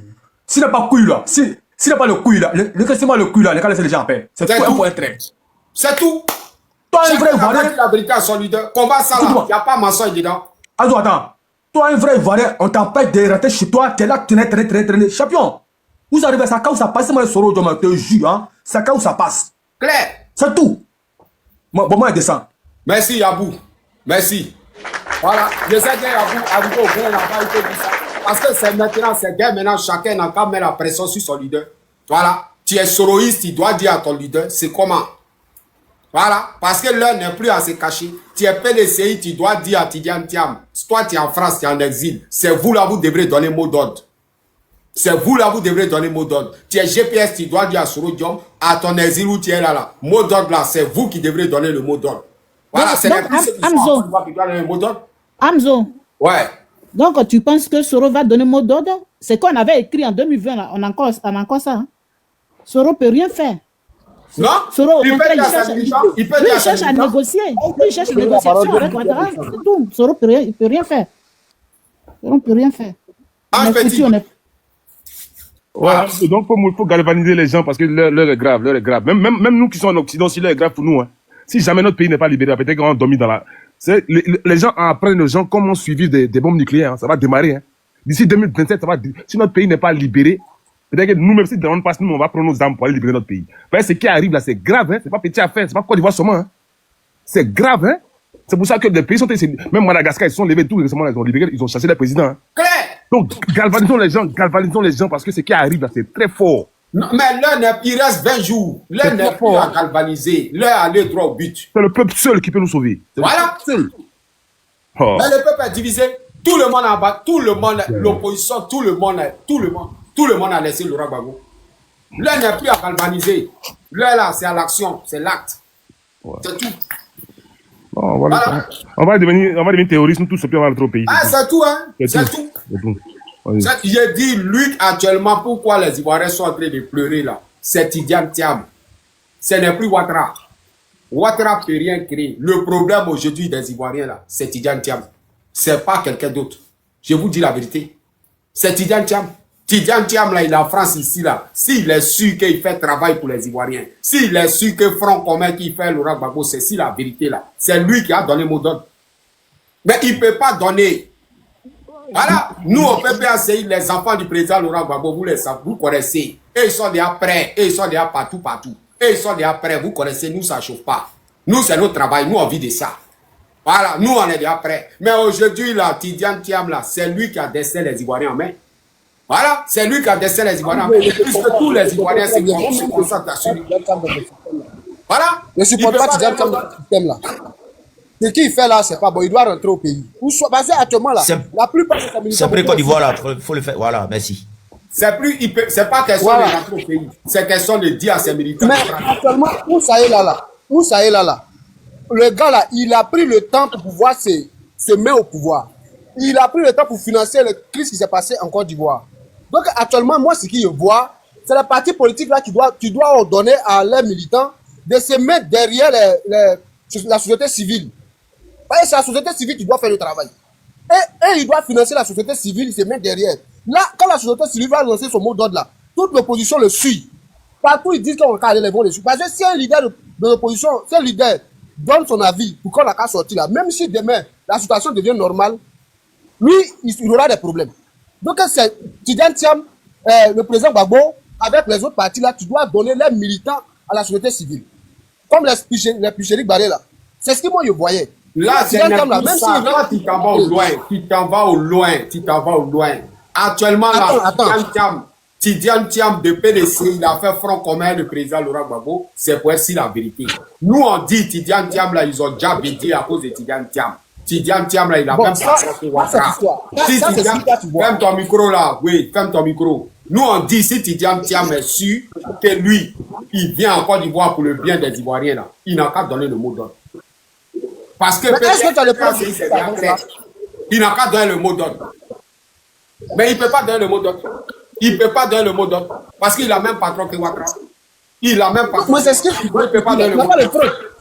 S'il n'a pas couille là, s'il n'a pas le couille là, laissez-moi le couille là, laissez les gens en paix. C'est tout un trait. C'est tout. Toi, un vrai Ivoirien. La vérité à son leader. Combat ça là, il n'y a pas mensonge dedans. Attends. Toi, un vrai Ivoirien, on t'empêche de rentrer chez toi, t'es là, traîner. Champion. Vous arrivez à ça, quand ça passe, moi, le soro, je te jure, hein. C'est quand ça passe. Claire. C'est tout. Bon, moi, je descends. Merci, Abou. Merci. Voilà. Je sais que Abou, au point, n'a pas été dit ça. Parce que c'est maintenant, chacun n'a qu'à mettre la pression sur son leader. Voilà. Tu es soroïste, tu dois dire à ton leader, c'est comment. Voilà. Parce que l'heure n'est plus à se cacher. Tu es PDCI, tu dois dire à Tidiane Thiam. Toi, tu es en France, tu es en exil. C'est vous là, vous devrez donner mot d'ordre. C'est vous là, vous devrez donner mot d'ordre. Tu es GPS, tu dois dire à Soro Diom, à ton exil où tu es là. Mot d'ordre là, c'est vous qui devrez donner le mot d'ordre. Voilà, c'est Amzo. Amzo. Ouais. Donc, tu penses que Soro va donner mot d'ordre? C'est qu'on avait écrit en 2020, là. On a encore ça. Hein? Soro ne peut rien faire. Non, Soro, il cherche à négocier. Il cherche une négociation avec Ouattara. C'est tout. Soro ne peut rien faire. Soro ne peut rien faire. Voilà. Donc, il faut galvaniser les gens parce que l'heure est grave. Même nous qui sommes en Occident, si l'heure est grave pour nous, hein. Si jamais notre pays n'est pas libéré, peut-être qu'on a dormi dans la... Les gens apprennent aux gens comment suivre des bombes nucléaires. Hein. Ça va démarrer. Hein. D'ici 2027, ça va... Si notre pays n'est pas libéré, peut-être que nous-mêmes, si on passe, nous, on va prendre nos armes pour aller libérer notre pays. Ce qui arrive là, c'est grave. Hein. C'est pas petit affaire. C'est pas Côte d'Ivoire seulement. Hein. C'est grave. Hein. C'est pour ça que les pays sont... Même Madagascar, ils se sont levés tout récemment. Ils ont libéré, ils ont chassé le président. Hein. Donc, galvanisons les gens parce que ce qui arrive là, c'est très fort. Non, mais il reste 20 jours. L'heure n'est plus à galvaniser. L'heure à aller droit au but. C'est le peuple seul qui peut nous sauver. Voilà. Seul. Oh. Mais le peuple est divisé. Tout le monde en bas, tout le monde, l'opposition, tout le monde a laissé Laurent Gbagbo. L'heure n'est plus à galvaniser. L'heure là, c'est à l'action, c'est l'acte. Ouais. C'est tout. Bon, voilà. On va devenir terroristes, nous tous, et puis on va rentrer au pays. Ah, c'est tout, hein. C'est tout. J'ai dit, lui, actuellement, pourquoi les Ivoiriens sont en train de pleurer là? C'est Tidiane Thiam. Ce n'est plus Ouattara. Ouattara ne peut rien créer. Le problème aujourd'hui des Ivoiriens là, c'est Tidiane Thiam. C'est pas quelqu'un d'autre. Je vous dis la vérité. C'est Tidiane Thiam. Tidiane Thiam là, il est en France ici là. S'il est sûr qu'il fait travail pour les Ivoiriens, s'il est sûr que Front commun qui fait Laurent Gbagbo, c'est si la vérité là. C'est lui qui a donné mot d'ordre. Mais il ne peut pas donner. Voilà, nous au PPACI, les enfants du président Laurent Gbagbo, vous les savez, vous connaissez. Et ils sont déjà prêts, et ils sont déjà partout. Et ils sont déjà prêts, vous connaissez, nous ça ne chauffe pas. Nous c'est notre travail, nous on vit de ça. Voilà, nous on est déjà prêts. Mais aujourd'hui là, Tidiane Thiam là, c'est lui qui a dessiné les Ivoiriens en main. Voilà, c'est lui qui a dessiné les Ivoiriens en main. Puisque tous les Ivoiriens se concentrent là-dessus. Voilà. Je ne supporte pas Tidiane Thiam dans ce système là. Ce qu'il fait là, c'est pas bon. Il doit rentrer au pays. Parce qu'actuellement, là, la plupart de ces militaires. C'est après Côte d'Ivoire, là. Il faut le faire. Voilà, merci. C'est pas question de rentrer au pays. C'est question de dire à ses militaires. Mais actuellement, où ça est là, le gars là, il a pris le temps pour pouvoir se mettre au pouvoir. Il a pris le temps pour financer le crise qui s'est passé en Côte d'Ivoire. Donc actuellement, moi, ce que je vois, c'est les partis politiques là qui doivent ordonner à leurs militants de se mettre derrière la société civile. C'est la société civile qui doit faire le travail. Et il doit financer la société civile, il se met derrière. Là, quand la société civile va lancer son mot d'ordre là, toute l'opposition le suit. Partout, ils disent qu'on va aller les vont le suivre. Parce que si un leader de l'opposition, si un leader donne son avis pour qu'on n'a qu'à sortir là, même si demain la situation devient normale, lui, il aura des problèmes. Donc, c'est Tidiane Thiam, le président Gbagbo, avec les autres partis là, tu dois donner les militants à la société civile. Comme les Pichéric Barré là. C'est ce que moi je voyais. Là, c'est même si toi, tu t'en vas au loin, Actuellement, là, Tidiane Thiam de PDC, il a fait front commun le président Laurent Gbagbo. C'est pour ainsi la vérité. Nous, on dit Tidiane Thiam, là, ils ont déjà bédi à cause de Tidiane Thiam. Tidiane Thiam, là, il a même pas sorti Ouattara. Ferme ton micro, là. Oui, ferme ton micro. Nous, on dit, si Tidiane Thiam est sûr que lui, il vient en Côte d'Ivoire pour le bien des Ivoiriens, là, il n'a qu'à donner le mot d'ordre. Parce que il n'a qu'à donner le mot d'ordre. Mais il ne peut pas donner le mot d'ordre. Il ne peut pas donner le mot d'ordre. Parce qu'il a même patron que Ouattara. Il a même patron. Moi, c'est ce que il ne peut pas donner le mot d'ordre.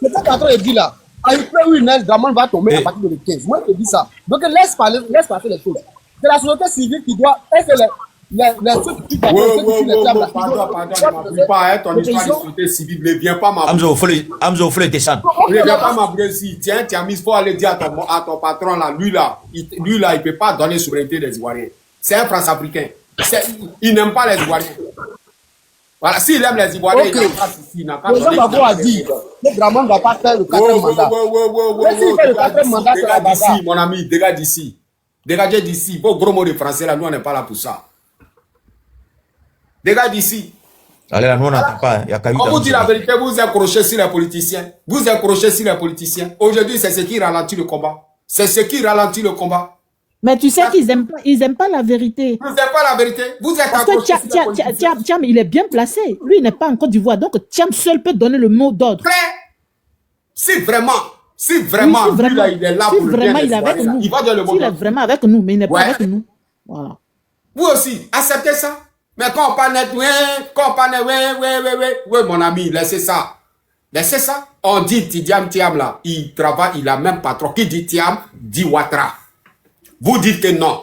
C'est ça patron dit là. Avec le Nel, Draman va tomber à partir de 15. Moi, je te dis ça. Donc, laisse passer les choses. C'est la société civile qui doit. Les trucs qui pardon, pas ton histoire de société civile. Ne viens pas m'abréger. Amzo, faut le descendre. Ne viens pas m'abréger. Tiens, il faut aller dire à ton patron là, lui là, il ne peut pas donner souveraineté des Ivoiriens. C'est un France-africain. Il n'aime pas les Ivoiriens. Voilà, s'il aime les Ivoiriens, il n'a pas ici. Le président Gbagbo a dit que Draman ne va pas faire le 4e mandat. S'il fait le 4e mandat, c'est la bataille. Mon ami, dégage d'ici. Dégagez d'ici. Vos gros mots de français là, nous on n'est pas là pour ça. Dégage d'ici. Allez, là, nous on n'entend pas. On vous dit la vérité, vous accrochez sur les politiciens. Vous accrochez sur les politiciens. Aujourd'hui, c'est ce qui ralentit le combat. C'est ce qui ralentit le combat. Mais tu sais qu'ils n'aiment pas la vérité. Vous n'aimez pas la vérité. Vous êtes parce que Thiam, il est bien placé. Lui, il n'est pas en Côte d'Ivoire. Donc, Thiam seul peut donner le mot d'ordre. Si vraiment, lui, là, il est là pour le bien des Ivoiriens, il va donner le mot d'ordre. Il est vraiment avec nous, mais il n'est pas avec nous. Voilà. Vous aussi, acceptez ça. Mais quand on parle net, oui, mon ami, laissez ça. Laissez ça. On dit Tidiane Thiam là, il travaille, il a même patron. Qui dit Thiam, dit Ouattara. Vous dites que non.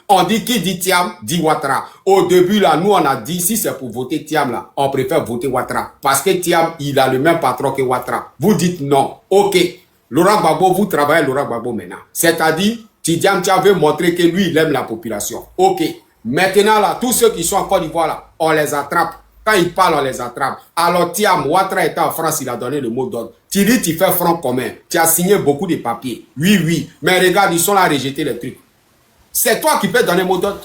On dit qui dit Thiam, dit Ouattara. Au début là, nous on a dit si c'est pour voter Thiam là, on préfère voter Ouattara. Parce que Thiam, il a le même patron que Ouattara. Vous dites non. Ok. Laurent Gbagbo, vous travaillez Laurent Gbagbo maintenant. C'est-à-dire, Tidiane Thiam veut montrer que lui, il aime la population. Ok. Maintenant là, tous ceux qui sont en Côte d'Ivoire là, on les attrape. Quand ils parlent, on les attrape. Alors Thiam, Ouattara était en France, il a donné le mot d'ordre. Tu dis, tu fais front commun. Tu as signé beaucoup de papiers. Oui. Mais regarde, ils sont là à rejeter les trucs. C'est toi qui peux donner le mot d'ordre.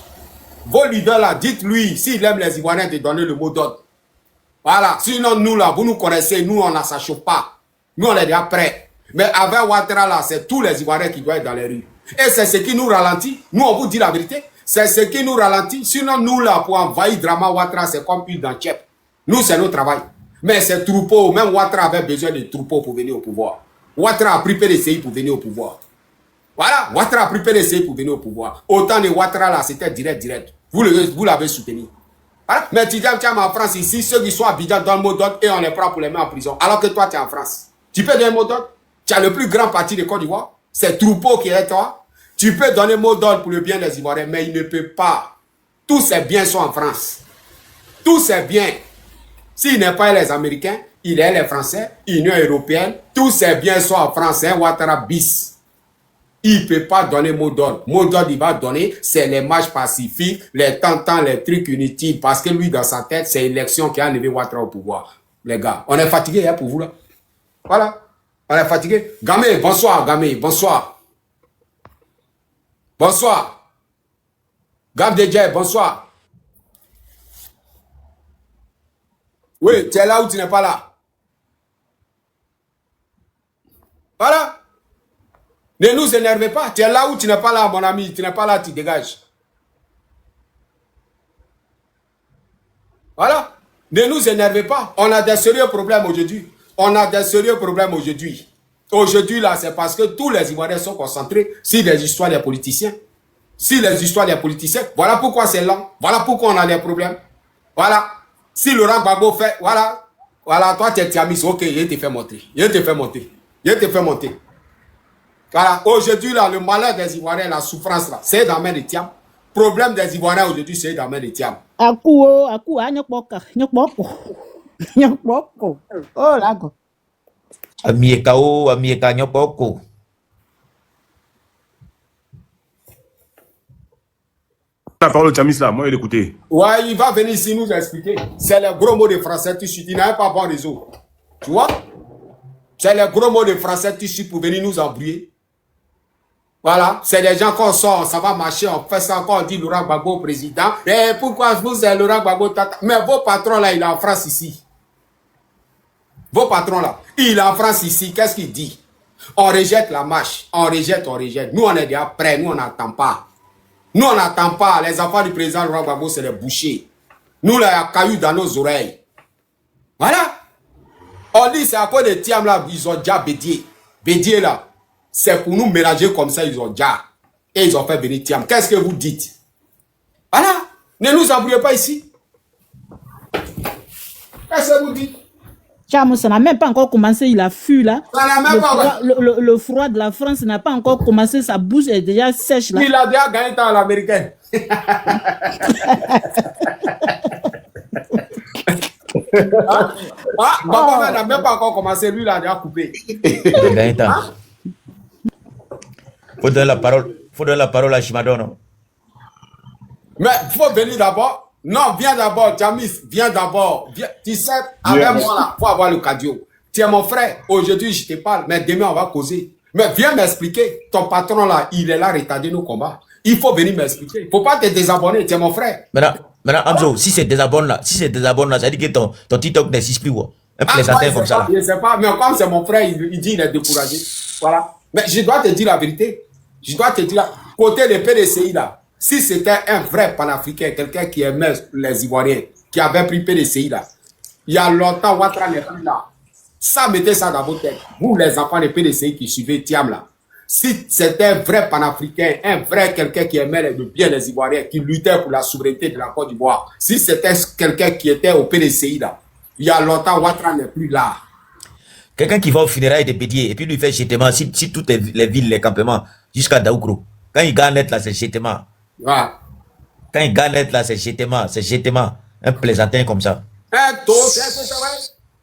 Vos leaders là, dites-lui, s'il aime les Ivoiriens, de donner le mot d'ordre. Voilà. Sinon, nous, là, vous nous connaissez, nous, on ne s'achauffe pas. Nous, on est déjà prêts. Mais avec Ouattara, là, c'est tous les Ivoiriens qui doivent être dans les rues. Et c'est ce qui nous ralentit. Nous, on vous dit la vérité. C'est ce qui nous ralentit. Sinon, nous, là, pour envahir Drama Ouattara, c'est comme huile dans Tchèp. Nous, c'est notre travail. Mais ces troupeaux, même Ouattara avait besoin de troupeaux pour venir au pouvoir. Ouattara a pris PDCI pour venir au pouvoir. Voilà. Ouattara a pris PDCI pour venir au pouvoir. Autant de Ouattara, là, c'était direct. Vous l'avez soutenu. Voilà. Mais tu dis, tiens, en France, ici, ceux qui sont à Abidjan donnent mot d'ordre et on les prend pour les mettre en prison. Alors que toi, tu es en France. Tu peux donner mot d'ordre. Tu as le plus grand parti de Côte d'Ivoire. C'est troupeau qui est toi. Tu peux donner mot d'ordre pour le bien des Ivoiriens, mais il ne peut pas. Tous ces biens sont en France. Tous ces biens. S'il n'est pas les Américains, il est les Français, Union européenne. Tous ces biens sont en France. Hein, Ouattara bis. Il ne peut pas donner mot d'ordre. Mot d'ordre, il va donner, c'est les marches pacifiques, les tentants, les trucs inutiles. Parce que lui, dans sa tête, c'est l'élection qui a enlevé Ouattara au pouvoir. Les gars, on est fatigué hein, pour vous là. Voilà. On est fatigué. Gamé, bonsoir, Gamé, bonsoir. Bonsoir. Gab DJ, bonsoir. Oui, tu es là ou tu n'es pas là? Voilà. Ne nous énervez pas. Tu es là ou tu n'es pas là, mon ami. Tu n'es pas là, tu dégages. Voilà. Ne nous énervez pas. On a des sérieux problèmes aujourd'hui. On a des sérieux problèmes aujourd'hui. Aujourd'hui, là, c'est parce que tous les Ivoiriens sont concentrés sur les histoires des politiciens. Si les histoires des politiciens, voilà pourquoi c'est lent. Voilà pourquoi on a des problèmes. Voilà. Si Laurent Gbagbo fait, voilà. Voilà, toi, tu es Tiamis. Ok, il te fait monter. Il te fait monter. Il te fait monter. Voilà. Aujourd'hui, là, le malheur des Ivoiriens, la souffrance, là, c'est dans la main de Tiam. Problème des Ivoiriens aujourd'hui, c'est dans la main de Tiam. Oh là, go. Amieka nyopoko. La parole au Tiamis là, moi il écouté. Ouais, il va venir ici nous expliquer. C'est les gros mots de français, tu suis. Il n'a pas bon réseau. Tu vois? C'est les gros mots de français, tu suis pour venir nous embrouiller. Voilà, c'est des gens qu'on sort, ça va marcher, on fait ça encore, on dit Laurent Gbagbo président. Et pourquoi vous êtes Laurent Gbagbo tata? Mais vos patrons là, il est en France ici. Vos patrons là, il est en France ici, qu'est-ce qu'il dit? On rejette la marche, on rejette. Nous on est déjà prêts, nous on n'attend pas. Nous on n'attend pas, les enfants du président Laurent Gbagbo c'est les bouchers. Nous là, il y a caillou dans nos oreilles. Voilà. On dit c'est à cause de Tiam là, ils ont déjà bédié. Bédié là. C'est pour nous mélanger comme ça, ils ont déjà. Et ils ont fait venir Tiam. Qu'est-ce que vous dites? Voilà. Ne nous embrouillez pas ici. Qu'est-ce que vous dites? Tiam, ça n'a même pas encore commencé, il a fui là. Ça n'a même pas le froid de la France n'a pas encore commencé, sa bouche est déjà sèche là. Il a déjà gagné dans l'américaine. Papa n'a même pas encore commencé, lui il a déjà coupé. Faut donner la parole à Chimadono. Mais il faut venir d'abord. Non, viens d'abord, Jamis, viens d'abord. Tu sais, avec moi là, faut avoir le cardio. Tu es mon frère, aujourd'hui je te parle, mais demain on va causer. Mais viens m'expliquer, ton patron là, il est là à retarder nos combats. Il faut venir m'expliquer. Faut pas te désabonner, tu es mon frère. Maintenant, Amzo, si c'est désabonne là, ça veut dire que ton TikTok n'existe plus. Un plaisantin comme ça là. Je sais pas, mais comme c'est mon frère, il dit il est découragé. Voilà. Mais je dois te dire la vérité. Je dois te dire, côté des PDCI là, si c'était un vrai panafricain, quelqu'un qui aimait les Ivoiriens, qui avait pris PDCI là, il y a longtemps, Ouattara n'est plus là. Ça, mettez ça dans vos têtes. Vous, les enfants des PDCI qui suivez Tiam là, si c'était un vrai panafricain, un vrai quelqu'un qui aimait bien les Ivoiriens, qui luttait pour la souveraineté de la Côte d'Ivoire, si c'était quelqu'un qui était au PDCI là, il y a longtemps, Ouattara n'est plus là. Quelqu'un qui va au funérailles de Bédier et puis lui fait jetement si toutes les villes, les campements, jusqu'à Daoukro. Quand il gagne là, c'est jetement. Ouais. Quand il gagne là, c'est jetement. Un plaisantin comme ça. Un taux, c'est vrai.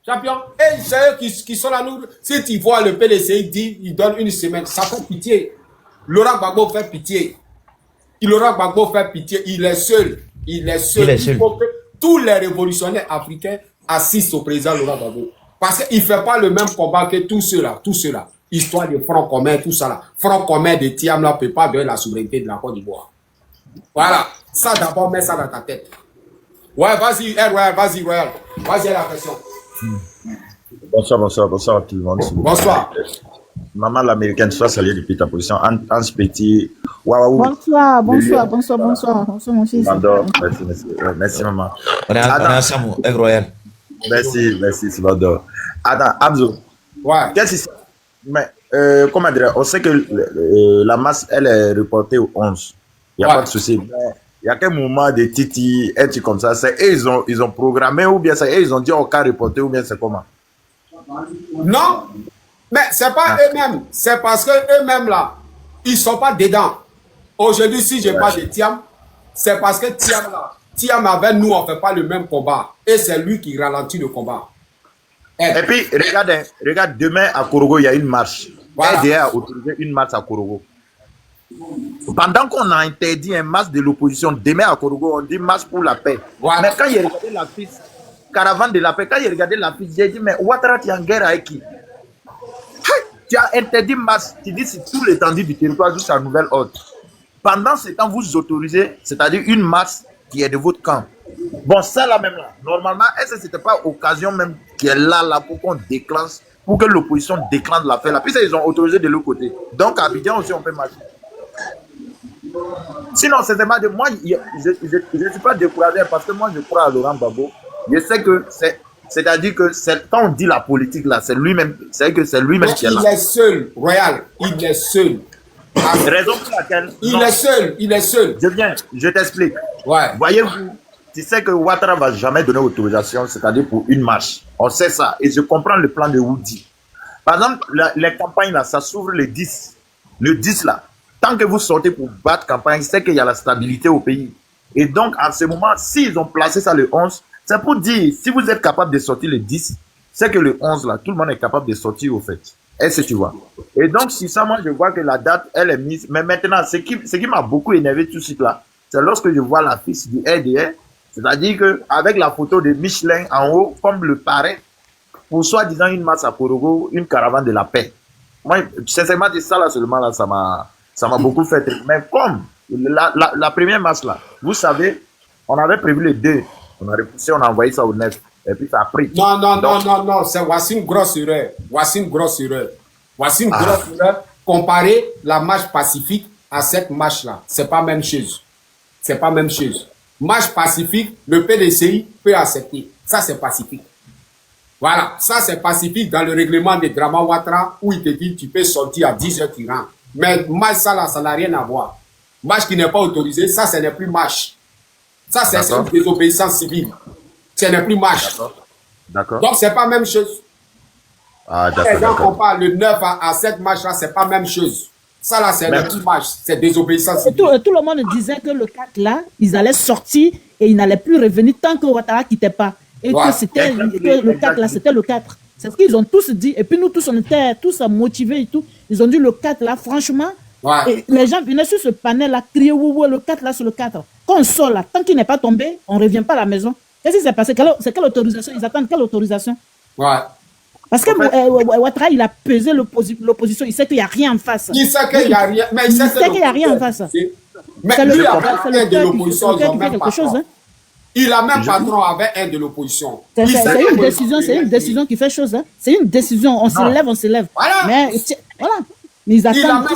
Champion. Et c'est eux qui sont là, nous. Si tu vois le PDC, il donne une semaine. Ça fait pitié. Laurent Gbagbo fait pitié. Laurent Gbagbo fait pitié. Il est seul. Il faut que tous les révolutionnaires africains assistent au président Laurent Gbagbo. Parce qu'il ne fait pas le même combat que tous ceux-là. Histoire de front commun, tout ça là. Front commun de Tiam là ne peut pas donner la souveraineté de la Côte d'Ivoire. Voilà. Ça d'abord, mets ça dans ta tête. Ouais, vas-y, Royal, vas-y, Royal. Vas-y, la question. Bonsoir tout le monde. Bonsoir. Maman l'américaine, soit saluée depuis ta position. Hans Petit. Waouh. Bonsoir, mon fils. Merci, maman. On est ensemble, avec Royal. Merci, Salvador. Attends, Abzo. Ouais. Qu'est-ce que c'est? Mais, comment dire, on sait que la masse, elle est reportée au 11. Il n'y a pas de souci. Il y a quel moment de Titi, un truc comme ça, c'est eux, ils ont programmé, ou bien c'est eux, ils ont dit au cas reporté, ou bien c'est comment? Non, mais c'est pas eux-mêmes, c'est parce que eux-mêmes là, ils sont pas dedans. Aujourd'hui, si je parle de Thiam, c'est parce que Thiam avec nous, on fait pas le même combat. Et c'est lui qui ralentit le combat. Et puis, regarde, demain à Korogo, il y a une marche. Voilà. RDA a autorisé une marche à Korogo. Pendant qu'on a interdit un marche de l'opposition, demain à Korogo, on dit marche pour la paix. Voilà. Mais quand il a regardé la fiche, caravane de la paix, quand il a regardé la fiche, j'ai dit, mais Ouattara, tu es en guerre avec qui? Tu as interdit marche, tu dis c'est tout l'étendue du territoire jusqu'à nouvel ordre. Pendant ce temps, vous autorisez, c'est-à-dire une marche qui est de votre camp. Bon, ça là même là, normalement, est-ce que ce n'était pas occasion même qui est là pour qu'on déclenche, pour que l'opposition déclenche l'affaire là? Puis ça, ils ont autorisé de l'autre côté. Donc à Abidjan aussi, on peut marcher. Sinon, c'est vraiment de moi, je ne suis pas découragé parce que moi, je crois à Laurent Gbagbo. Je sais que c'est-à-dire que quand on dit la politique là, c'est lui-même, c'est que c'est lui-même qui est là. Il est seul, Royal, il est seul. Raison pour laquelle. Il est seul. Je t'explique. Ouais. Voyez-vous, tu sais que Ouattara ne va jamais donner autorisation, c'est-à-dire pour une marche. On sait ça. Et je comprends le plan de Woody. Par exemple, les campagnes là, ça s'ouvre le 10. Le 10 là. Tant que vous sortez pour battre campagne, c'est qu'il y a la stabilité au pays. Et donc, en ce moment, s'ils ont placé ça le 11, c'est pour dire, si vous êtes capable de sortir le 10, c'est que le 11 là, tout le monde est capable de sortir au fait. Est-ce que tu vois? Et donc, si ça, moi, je vois que la date, elle est mise. Mais maintenant, ce qui m'a beaucoup énervé tout de suite là, c'est lorsque je vois la fiche du RDR, c'est-à-dire qu'avec la photo de Michelin en haut, comme le paraît, pour soi-disant une masse à Korogo, une caravane de la paix. Moi, sincèrement, c'est ça là seulement, là, ça m'a beaucoup fait. Mais comme la première masse là, vous savez, on avait prévu le 2, on a repoussé, on a envoyé ça au 9. Et puis ça a pris. Non, c'est voici une grosse erreur. Voici une grosse erreur. Comparer la marche pacifique à cette marche-là, c'est pas même chose. C'est pas même chose. Marche pacifique, le PDCI peut accepter. Ça, c'est pacifique. Voilà, ça, c'est pacifique dans le règlement de Draman Ouattara où il te dit tu peux sortir à 10h tu rentres. Mais marche, ça là, ça n'a rien à voir. Marche qui n'est pas autorisée, ça, ce n'est plus marche. Ça, c'est une désobéissance civile. Ce n'est plus marche. D'accord. Donc, c'est pas la même chose. Ah, Les gens qu'on parle le 9 à 7 marches là, c'est pas la même chose. Ça là, c'est plus marche. C'est désobéissance civile. Tout le monde disait que le 4 là, ils allaient sortir et ils n'allaient plus revenir tant que Ouattara ne quittait pas. Et que c'était le 4 là, c'était le 4. C'est ce qu'ils ont tous dit. Et puis nous tous, on était tous motivés et tout. Ils ont dit le 4 là, franchement. Et les gens venaient sur ce panel là, crier le 4 là, sur le 4. Quand on sort là, tant qu'il n'est pas tombé, on ne revient pas à la maison. Qu'est-ce qui s'est passé? C'est quelle autorisation? Ils attendent quelle autorisation? Parce que Ouattara, il a pesé l'opposition. Il sait qu'il n'y a rien en face. Il sait qu'il n'y a rien. Mais il sait qu'il n'y a rien en face. Mais lui, avait un de l'opposition. Il a même patron avec un de l'opposition. C'est une décision qui fait chose. C'est une décision. On se lève. Voilà. Mais voilà. Mais ils attendent.